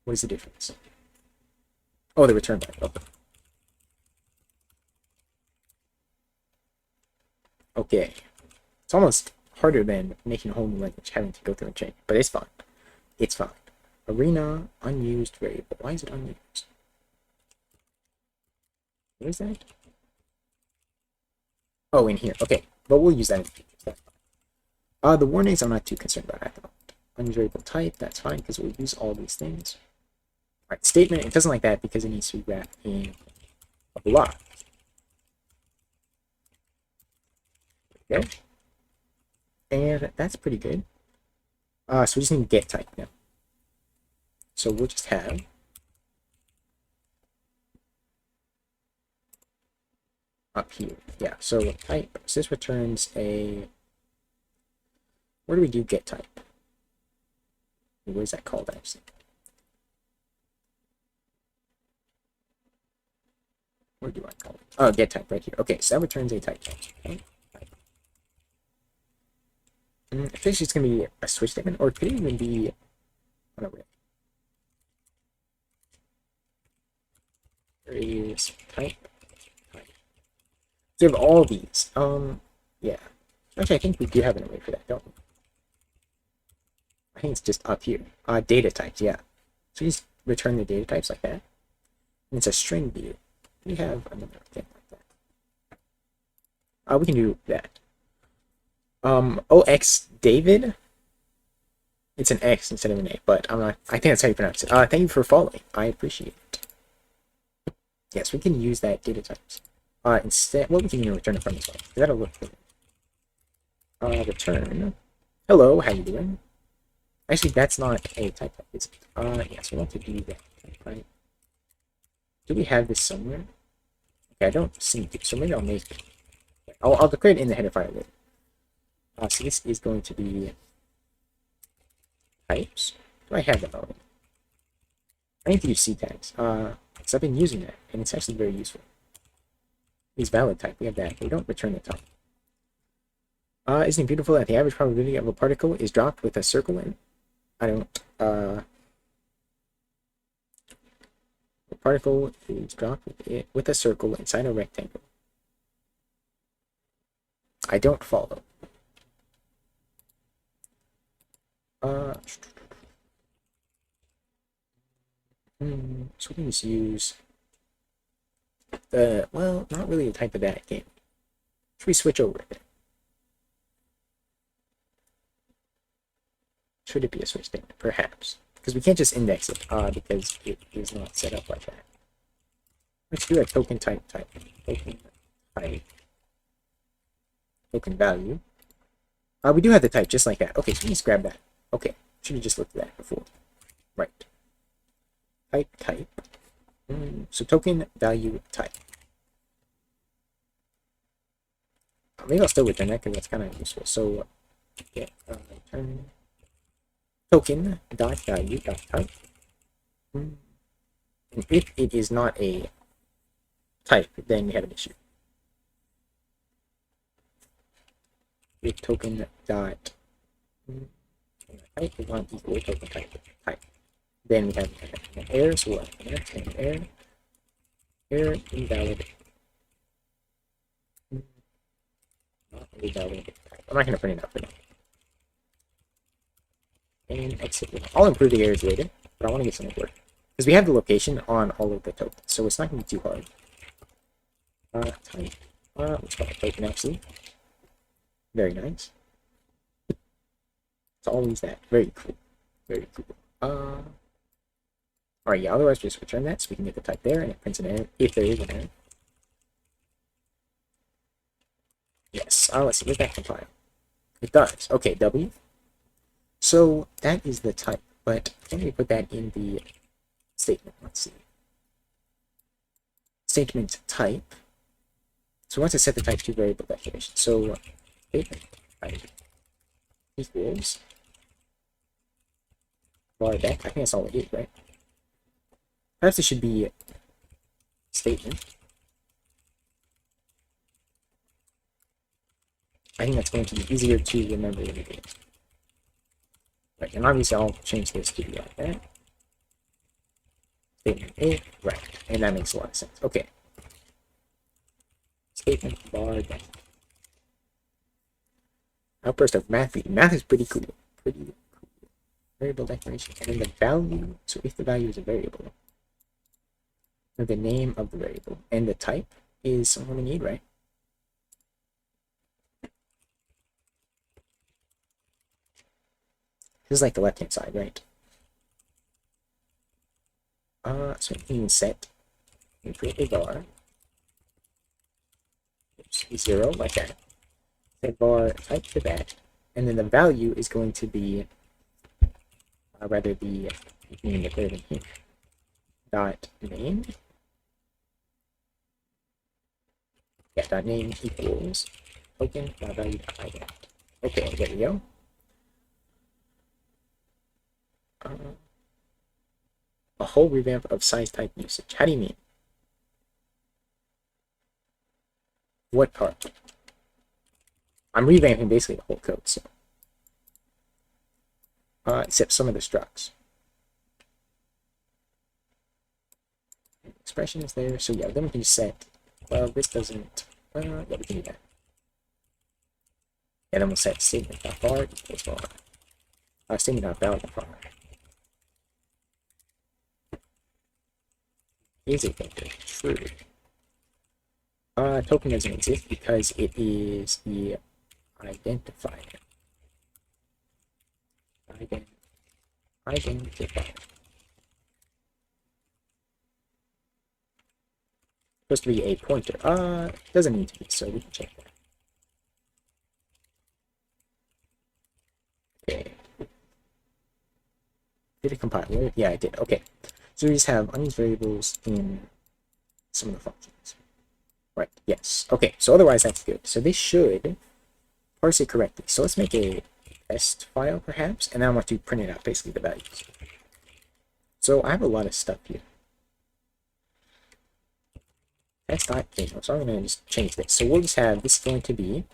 What is the difference? Oh, the return back. Okay. Okay. It's almost harder than making a whole new language, having to go through and change, but it's fine. It's fine. Arena, unused variable. Why is it unused? What is that? Oh, in here. Okay. But we'll use that in the future. The warnings I'm not too concerned about at the moment. Unused variable type, that's fine because we'll use all these things. Alright, statement, it doesn't like that because it needs to be wrapped in a block. There we go. And that's pretty good. So we just need get type now. So we'll just have up here. Yeah, so type. So this returns a. Where do we do get type? What is that called actually? Where do I call it? Oh, get type right here. Okay, so that returns a type. Okay. I think it's going to be a switch statement, or it could even be an array. There is type. So we have all these. Yeah. Actually, I think we do have an array for that, don't we? I think it's just up here. Data types, yeah. So you just return the data types like that. And it's a string view. We have another thing like that. We can do that. OX David. It's an X instead of an A, but I'm not. I think that's how you pronounce it. Thank you for following. I appreciate it. Yes, we can use that data types. Instead, well, we can even return it from as well. That'll look good. Return. Hello, how you doing? Actually, that's not a type, is it? Yes, we want to do that, right? Do we have this somewhere? Okay, I don't see it, so maybe I'll make it. I'll declare it in the header file later. So this is going to be types. Do I have that already? I need to use C tags. Because I've been using that, and it's actually very useful. Is valid type. We have that. We don't return the type. Isn't it beautiful that the average probability of a particle is dropped with a circle in? I don't. The particle is dropped with a circle inside a rectangle. I don't follow. So we can just use the, well, not really the type of that game. Should we switch over it? Should it be a switch statement? Perhaps. Because we can't just index it, because it is not set up like that. Let's do a token type. Token type. Token value. We do have the type just like that. Okay, so we just grab that. Okay, should have just looked at that before. Right. Type. So token value type. maybe I'll still return that because that's kind of useful. So yeah, return token dot value dot type. And if it is not a type, then we have an issue. If token dot type is not equal token type, then we have an error. So we'll have an error invalid. Not invalid type. I'm not going to print it out for now. And exit. I'll improve the errors later, but I want to get something working because we have the location on all of the tokens, so it's not going to be too hard. Type. Let's call it token actually. Very nice. It's always that. Very cool. Very cool. Alright, yeah, otherwise just return that so we can get the type there and it prints an error if there is an error. Yes. Let's see. Where's that compile? It does. Okay, W. So that is the type, but can we put that in the statement? Let's see. Statement type. So we want to set the type to variable declaration. So statement type equals var dec. I think that's all it is, right? Perhaps it should be statement. I think that's going to be easier to remember when you do it. Right, and obviously I'll change this to be like that. Statement A, right, and that makes a lot of sense. Okay. Statement var dec. Outburst of math. Math is pretty cool. Pretty cool. Variable declaration. And then the value. So if the value is a variable, the name of the variable and the type is something we need, right? This is like the left-hand side, right? So we can set and create a var. Oops, 0 like that. Set var type to that, and then the value is going to be rather the name declared in here. Dot name. Yeah, dot name equals token dot value dot ident. Okay, there we go. A whole revamp of size type usage. How do you mean? What part? I'm revamping basically the whole code, so except some of the structs. Expression is there, so yeah, then we can set. Well, this doesn't. Yeah, we can do that. Yeah, then we'll set statement.var equals var. Statement.value.var. Is a vector true? Token doesn't exist because it is the identifier. Identifier. Supposed to be a pointer. Doesn't need to be, so we can check that. Okay. Did it compile? Yeah, I did. Okay. So we just have unused variables in some of the functions. Right, yes. Okay, so otherwise that's good. So this should parse it correctly. So let's make a test file perhaps, and then I want to print it out, basically the values. So I have a lot of stuff here. Test.demo. So I'm going to just change this. So we'll just have this is going to be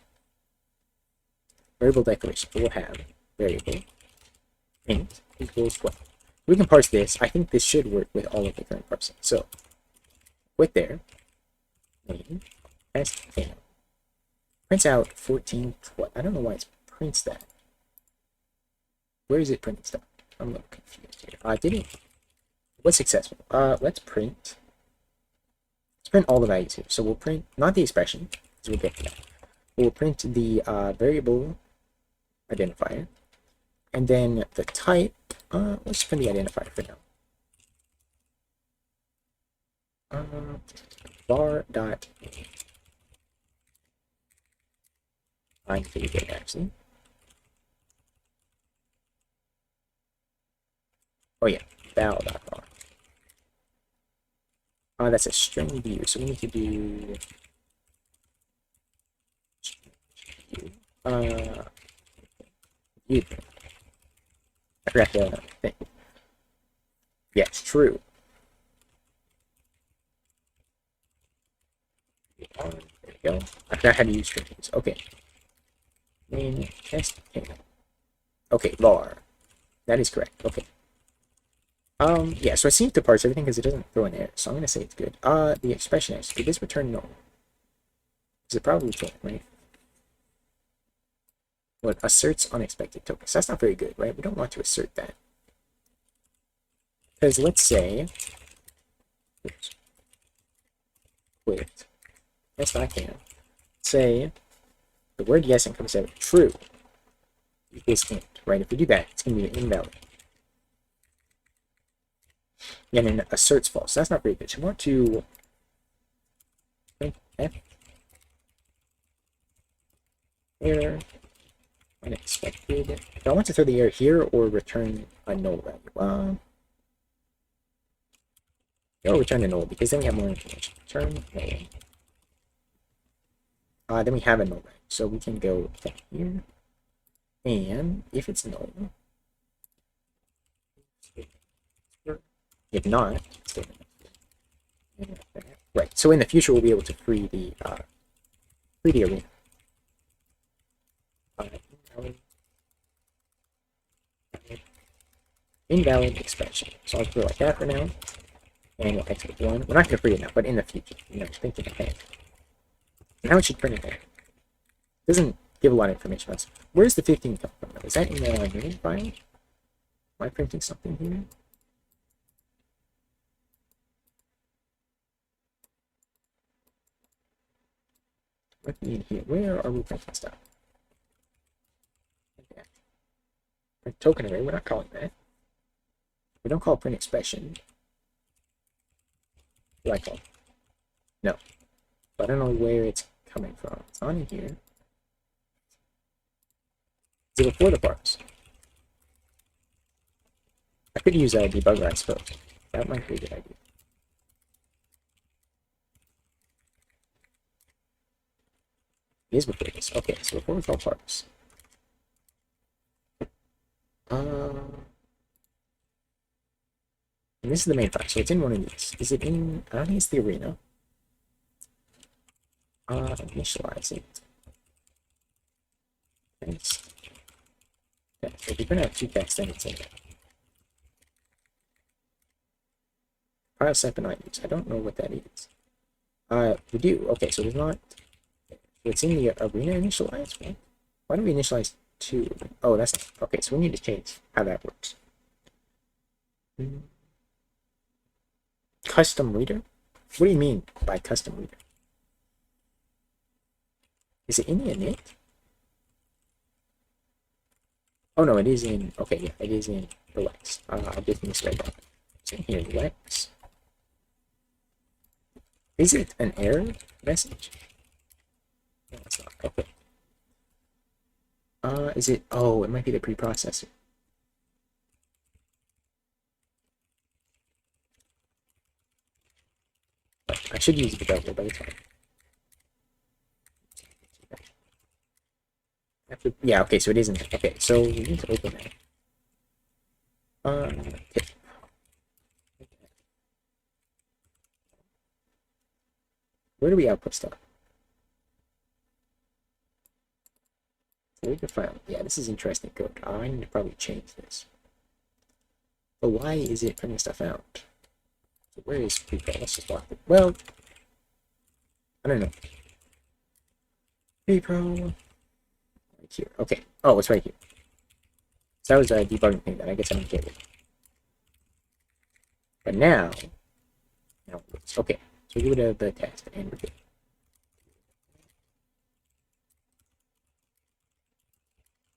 variable declaration. We'll have variable int equals 12. We can parse this. I think this should work with all of the current parsing. So with there, name test demo prints out 1412. I don't know why it prints that. Where is it printing stuff? I'm a little confused here. Did it? What's successful? Let's print all the values here. So we'll print not the expression, because we'll get to that. We'll print the variable identifier, and then the type. Let's print the identifier for now. Var dot I'm pretty good actually. Oh yeah, val.var. That's a string view, so we need to do You, I forgot the thing. Yes, true. There we go. I forgot how to use strings. Okay. Main test. Okay, var. That is correct. Okay. Yeah, so I seem to parse everything because it doesn't throw an error, so I'm gonna say it's good. The expression is, did this return null? Because it probably can, right? What asserts unexpected tokens. That's not very good, right? We don't want to assert that. Because let's say, oops, quit. Yes, I can. Say the word yes and comes out true. Is int, right? If we do that, it's gonna be invalid. And then asserts false. That's not very good. So we want to print f error unexpected. If I want to throw the error here or return a null value. Or return a null because then we have more information. Return null. Then we have a null value. So we can go here. And if it's null, if not, right. So in the future, we'll be able to free the arena. Invalid expression. So I'll do it like that for now. And we'll exit 1. We're not going to free it now, but in the future, thinking ahead. Now it should print it there. Doesn't give a lot of information. Where's the 15 come from? Is that in the unit file? Am I printing something here? Let me in here. Where are we printing stuff? Okay. Print token array. We're not calling that. We don't call print expression. What do I call it? No. But I don't know where it's coming from. It's on in here. Is it before the parse? I could use a debugger, I suppose. That might be a good idea. It is before this. Okay, so before we call parse. And this is the main file, so it's in one of these. Is it in? I don't think it's the arena. Initialize it. Text. Okay, so if you're gonna have two texts, then it's in there. File set and use. I don't know what that is. We do. Okay, so there's not. It's in the arena initialize. Right? Why do we initialize two? Oh, that's not, okay. So we need to change how that works. Custom reader. What do you mean by custom reader? Is it in the init? Oh no, it is in. Okay, yeah, it is in the Lex. I just misread that. It's in here, Lex. Is it an error message? No, it's not. Okay. Is it? Oh, it might be the preprocessor. But I should use the developer, but it's fine. Yeah, okay, so it isn't. Okay, so we need to open that. Okay. Where do we output stuff? Read the file. Yeah, this is interesting code. I need to probably change this. But why is it printing stuff out? So where is prepro? Let's just lock it. Well, I don't know. Prepro. Right here. Okay. Oh, it's right here. So that was a debugging thing that I guess I didn't get it. But now it works. Okay. So we go to the text and we're good.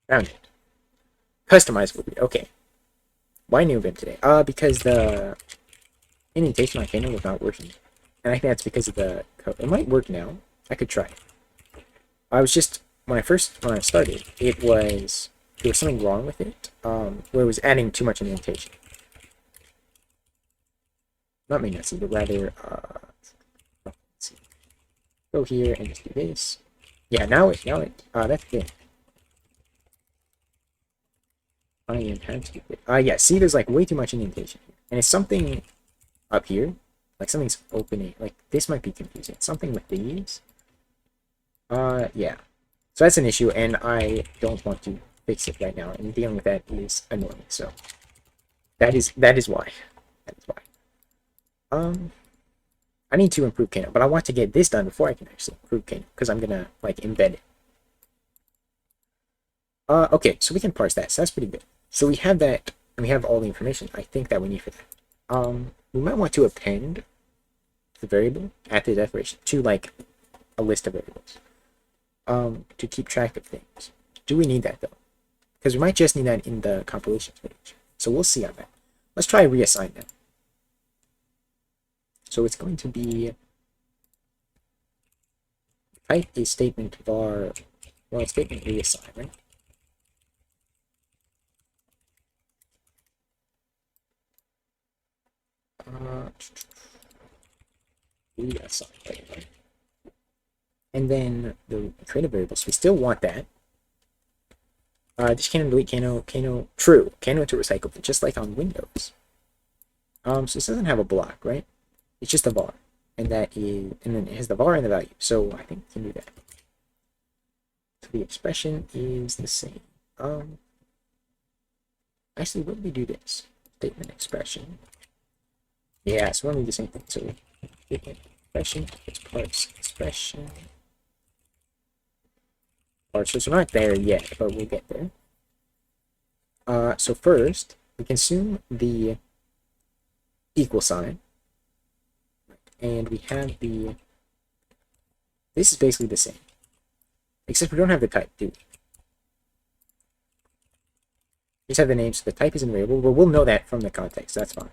Found it. Customizable. Okay. Why new event today? Because the indentation on Kano was not working. And I think that's because of the code. It might work now. I could try. I was just when I started, there was something wrong with it, where it was adding too much indentation. Not messy, but rather let's see. Go here and just do this. Yeah, now it that's good. I am trying to keep it. Yeah, see, there's like way too much indentation here. And it's something up here. Like something's opening. Like this might be confusing. Something with these. Yeah. So that's an issue, and I don't want to fix it right now. And dealing with that is annoying. So that is why. That is why. I need to improve Kano, but I want to get this done before I can actually improve Kano, because I'm gonna like embed it. Okay, so we can parse that. So that's pretty good. So we have that, and we have all the information I think that we need for that. We might want to append the variable at the declaration to like a list of variables. To keep track of things. Do we need that though? Because we might just need that in the compilation page. So we'll see on that. Let's try reassign that. So it's going to be type is statement var, well, statement reassign, right? Reassign, right? And then the creative variables, we still want that. This Kano delete Kano true, Kano to recycle, but just like on Windows. So this doesn't have a block, right? It's just a var, and that is, and then it has the var and the value. So I think we can do that. So the expression is the same. Actually, what do we do this? Statement expression. Yeah, so we're gonna do the same thing. So statement expression, it's parse expression. Parsers are not there yet, but we'll get there. So first, we consume the equal sign, and we have the. This is basically the same, except we don't have the type, do we? We just have the name, so the type is in variable, but we'll know that from the context. That's fine.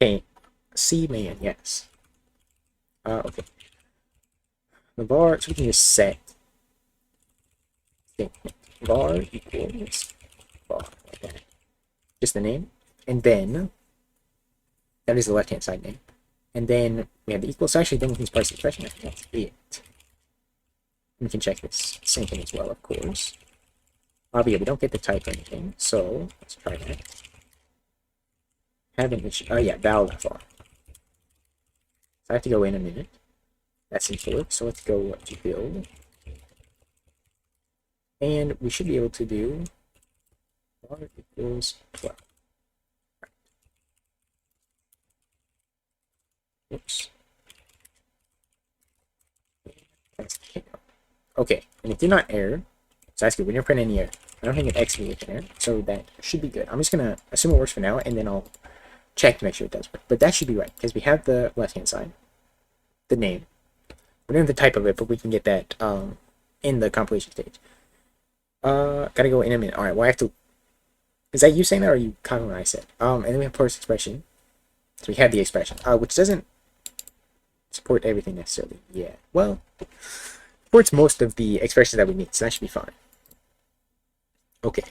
Okay, C man, yes. Okay. The var, so we can just set var equals var, like that. Just the name, and then that is the left-hand side name, and then we have the equal. So actually, then we can parse the expression. I think that's it. And we can check this same thing as well, of course. But yeah, we don't get the type or anything, so let's try that. Have an issue. Oh yeah, val var. So I have to go in a minute. That seems to work. So let's go to build. And we should be able to do var equals 12. Oops. Okay, and it did not error. So that's good. We didn't print any error. I don't think it exited with an error, so that should be good. I'm just gonna assume it works for now, and then I'll check to make sure it does work. But that should be right, because we have the left-hand side, the name. We don't have the type of it, but we can get that in the compilation stage. Gotta go in a minute. Alright, well I have to. Is that you saying that, or are you copying what I said? And then we have parse expression. So we have the expression, which doesn't support everything necessarily. Yeah, well, supports most of the expressions that we need, so that should be fine. Okay.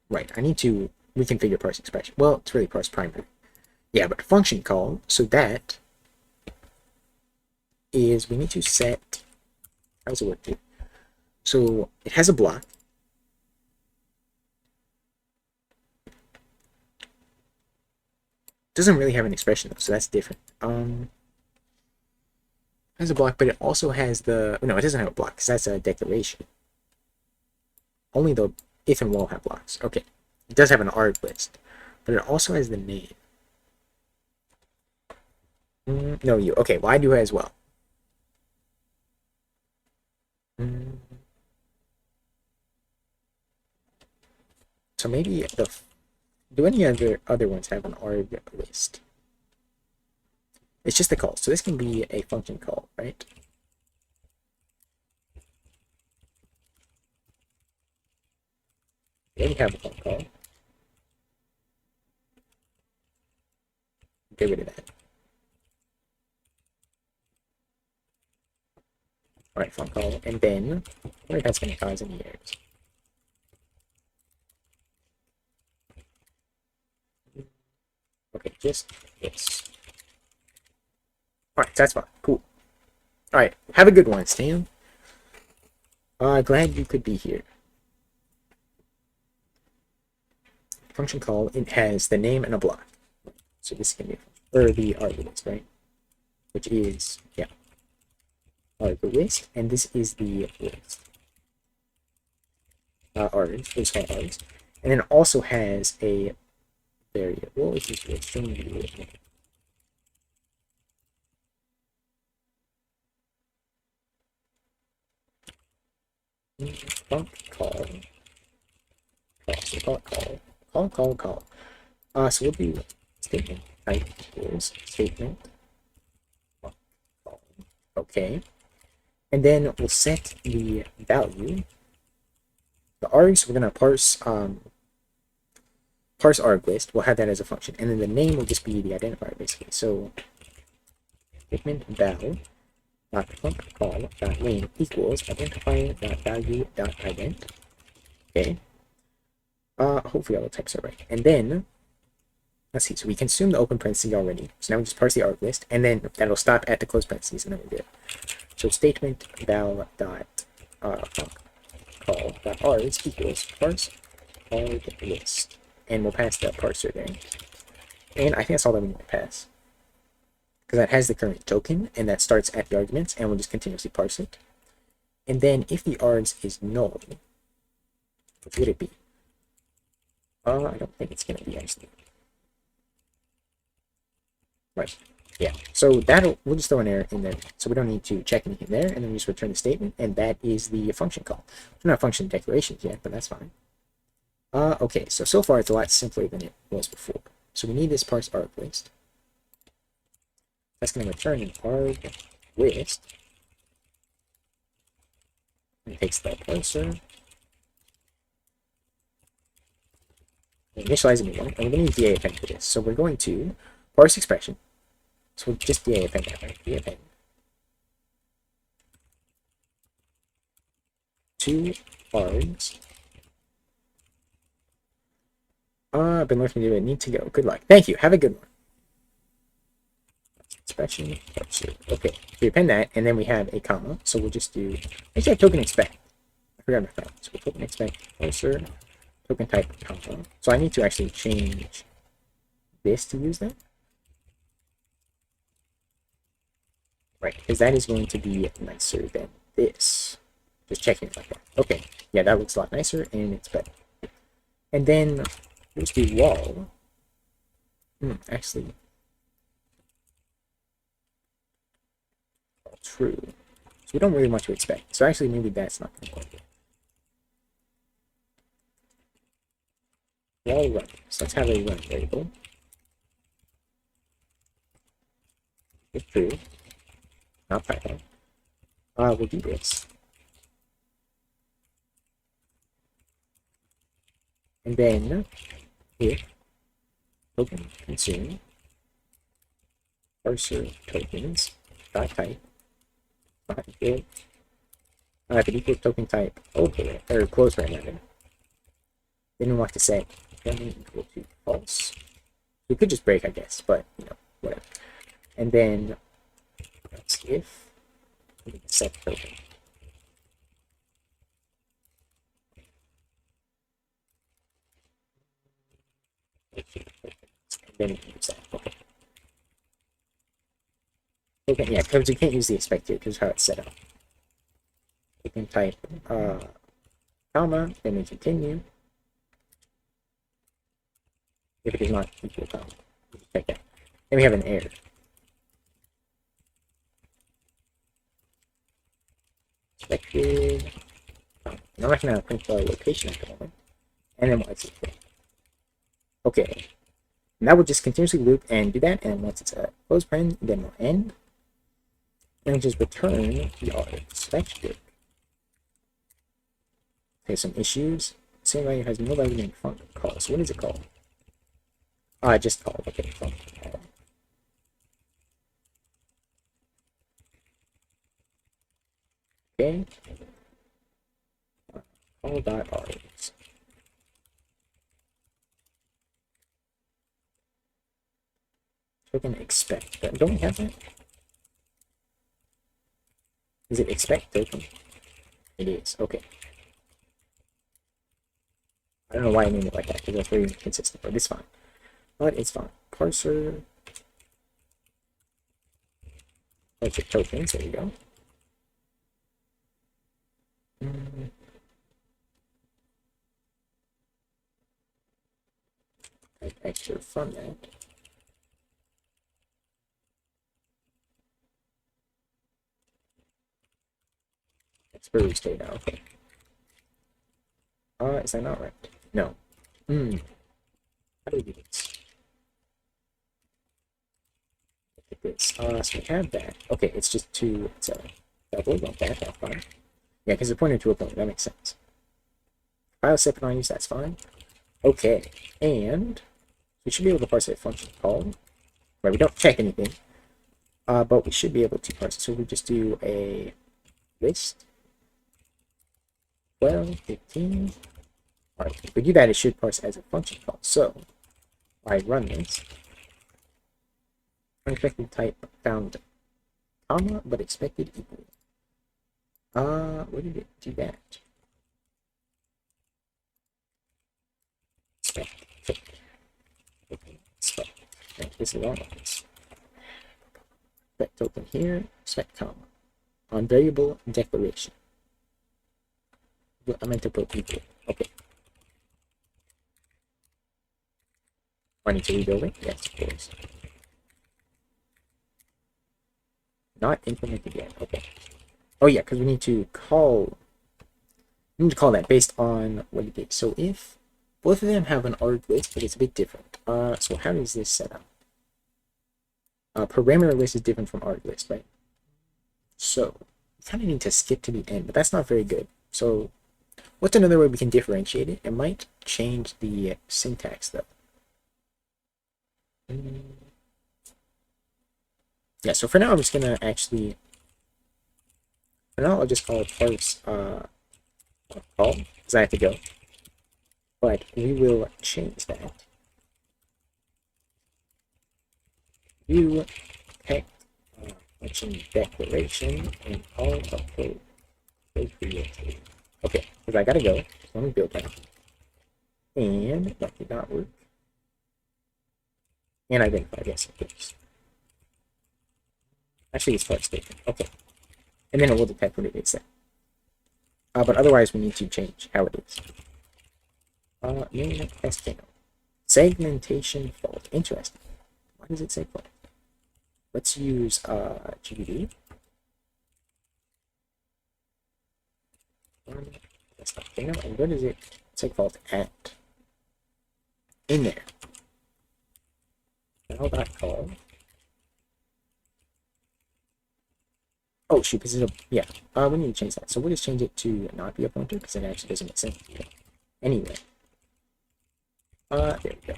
Right, I need to reconfigure parse expression. Well, it's really parse primary. Yeah, but function call, so that is, we need to set, how does it work here? So it has a block. Doesn't really have an expression though, so that's different. It has a block, but it also has the, no, it doesn't have a block, because that's a declaration. Only the if and while have blocks. Okay. It does have an arg list, but it also has the name. No, you. Okay, well, I do as well. So maybe the. Do any other ones have an arg list? It's just the call. So this can be a function call, right? They have a function call. Get rid of that. Alright, function call. And then, I wonder if that's going to cause any errors. Okay, just this. Alright, so that's fine. Cool. Alright, have a good one, Stan. Glad you could be here. function call, it has the name and a block. So this can be or the argument, right? Which is the list, and this is the list. Args, it's called args, and then it also has a variable, which is the string variable. Call. So we'll do statement type equals statement call. Okay. And then we'll set the value. The args, we're gonna parse arg list. We'll have that as a function, and then the name will just be the identifier basically. So statement val dot func call dot name equals identifier dot value dot ident. Okay. Hopefully all the types are right. And then let's see. So we consume the open parentheses already. So now we just parse the arg list, and then that'll stop at the close parentheses, and then we're good. So statement val dot func call dot args equals parse arg list, and we'll pass that parser there. And I think that's all that we need to pass, because that has the current token, and that starts at the arguments, and we'll just continuously parse it. And then if the args is null, what would it be? I don't think it's going to be actually. Right. Yeah. So we'll just throw an error in there, so we don't need to check anything there, and then we just return the statement, and that is the function call. We're not function declarations yet, but that's fine. Okay. So far it's a lot simpler than it was before. So we need this parse arg list. That's going to return an arg list. It takes the parser. Initialize a new one, and we're going to use DA append for this. So we're going to parse expression. So we'll just DA append that, right? DA append two args. I've been looking to do it. Need to go. Good luck. Thank you. Have a good one. Expression parser. Okay. So we append that, and then we have a comma. So we'll just do actually have token expect. I forgot about that. So we'll token expect parser. Token type comma. So I need to actually change this to use that. Right, because that is going to be nicer than this. Just checking it like that. Okay, yeah, that looks a lot nicer, and it's better. And then let's do wall. Actually, true. So we don't really want to expect. So actually, maybe that's not going to work. Wall run. So let's have a run variable. It's true. Not Python. We'll do this. And then if token consume parser tokens dot type not equal if it equals token type open or close parameter, then we want to set equal to false. We could just break, I guess, but whatever. And then that's if we can set token. And then we can use that. Okay. Okay, yeah, because we can't use the expect here because how it's set up. We can type comma, then we continue. If it is not equal comma. Check that. Then we have an error. Expected. I'm not going to print the location at the moment. And then once it's okay. And that will just continuously loop and do that. And once it's a close paren, then we'll end. And just return the expected. Okay, some issues. Same value has no value named func call. So what is it called? Just call. Okay, func call. Okay. Call.args. Token expect. Don't we have that? Is it expect token? It is. Okay. I don't know why I named it like that, because that's very inconsistent, but it's fine. But it's fine. Parser. Bunch of tokens, there you go. Extra from that. Exposed data, okay. Is that not right? No. How do we do this? Look at this. So we have that. Okay, it's just two, it's a double, not that, that's fine. Yeah, because it's pointed to a point, that makes sense. File separate on use, that's fine. Okay, and we should be able to parse a function called, where we don't check anything, but we should be able to parse it. So we just do a list 12, 15. Alright, if we do that, it should parse as a function call. So I run this. Unexpected type found comma, but expected equal. Where did it do that? This is wrong. Expect token here, expect comma. On variable declaration. I meant to put equal. Okay. I need to rebuild it? Yes, of course. Not implemented yet. Okay. Oh yeah, because we need to call that based on what it is. So if both of them have an arg list, but it's a bit different. So how does this set up? Parameter list is different from arg list, right? So we kind of need to skip to the end, but that's not very good. So what's another way we can differentiate it? It might change the syntax though. Yeah, so for now I'm just gonna actually, for now I'll just call it parse call, because I have to go. But we will change that. You text function declaration and all of code. Okay, because I gotta go. Let me build that. And that did not work. And identify, yes, of course. Actually, it's part statement. Okay. And then it will detect what it is then. But otherwise, we need to change how it is. Name test channel. Segmentation fault. Interesting. Why does it say fault? Let's use GBD. That's not channel. And where does it say fault at? In there. Now.call. Oh shoot, because it's a, yeah. We need to change that. So we'll just change it to not be a pointer because it actually doesn't make sense. Anyway. There we go.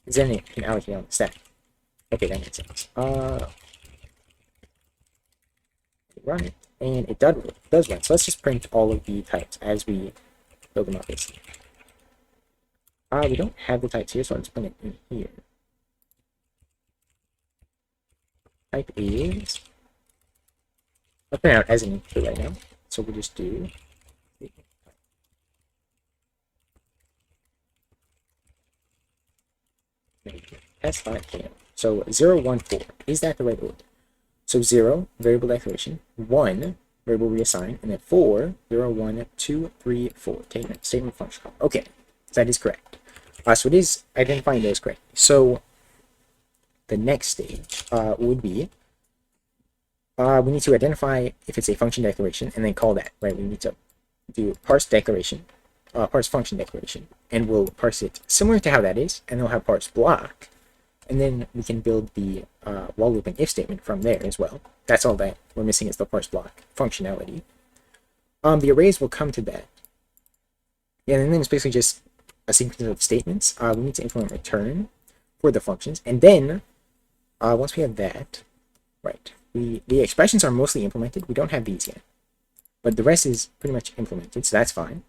Because then it can allocate on the stack. Okay, that makes sense. Run it, and it does run. So let's just print all of the types as we build them up. Basically. We don't have the types here, so I'll just print it in here. Type is, I'll print it out as an integer right now. So we'll just do S5 So 0, 1, 4. Is that the right order? So 0, variable declaration, 1, variable reassign, and then 4, 0, 1, 2, 3, 4. Statement function call. Okay, so that is correct. So it is identifying those correctly. So the next stage would be we need to identify if it's a function declaration and then call that, right? We need to do parse declaration, parse function declaration, and we'll parse it similar to how that is, and we'll have parse block, and then we can build the while looping if statement from there as well. That's all that we're missing is the parse block functionality. The arrays will come to that. Yeah, and then it's basically just a sequence of statements. We need to implement return for the functions, and then once we have that, right, the expressions are mostly implemented. We don't have these yet, but the rest is pretty much implemented, so that's fine.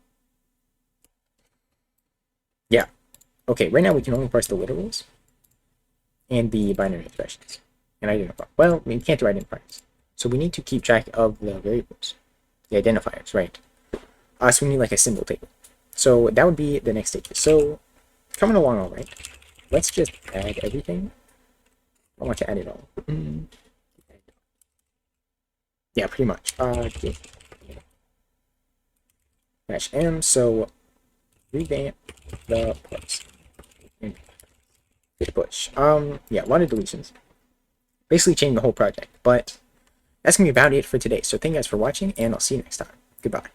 Yeah. Okay, right now we can only parse the literals and the binary expressions and identify. Well, we can't do identifiers, so we need to keep track of the variables, the identifiers, right? So we need like a symbol table. So that would be the next stages. So coming along all right. Let's just add everything. I want to add it all. Yeah, pretty much. Dash M. So revamp the parse. And hit push. Yeah, a lot of deletions. Basically changing the whole project. But that's gonna be about it for today. So thank you guys for watching, and I'll see you next time. Goodbye.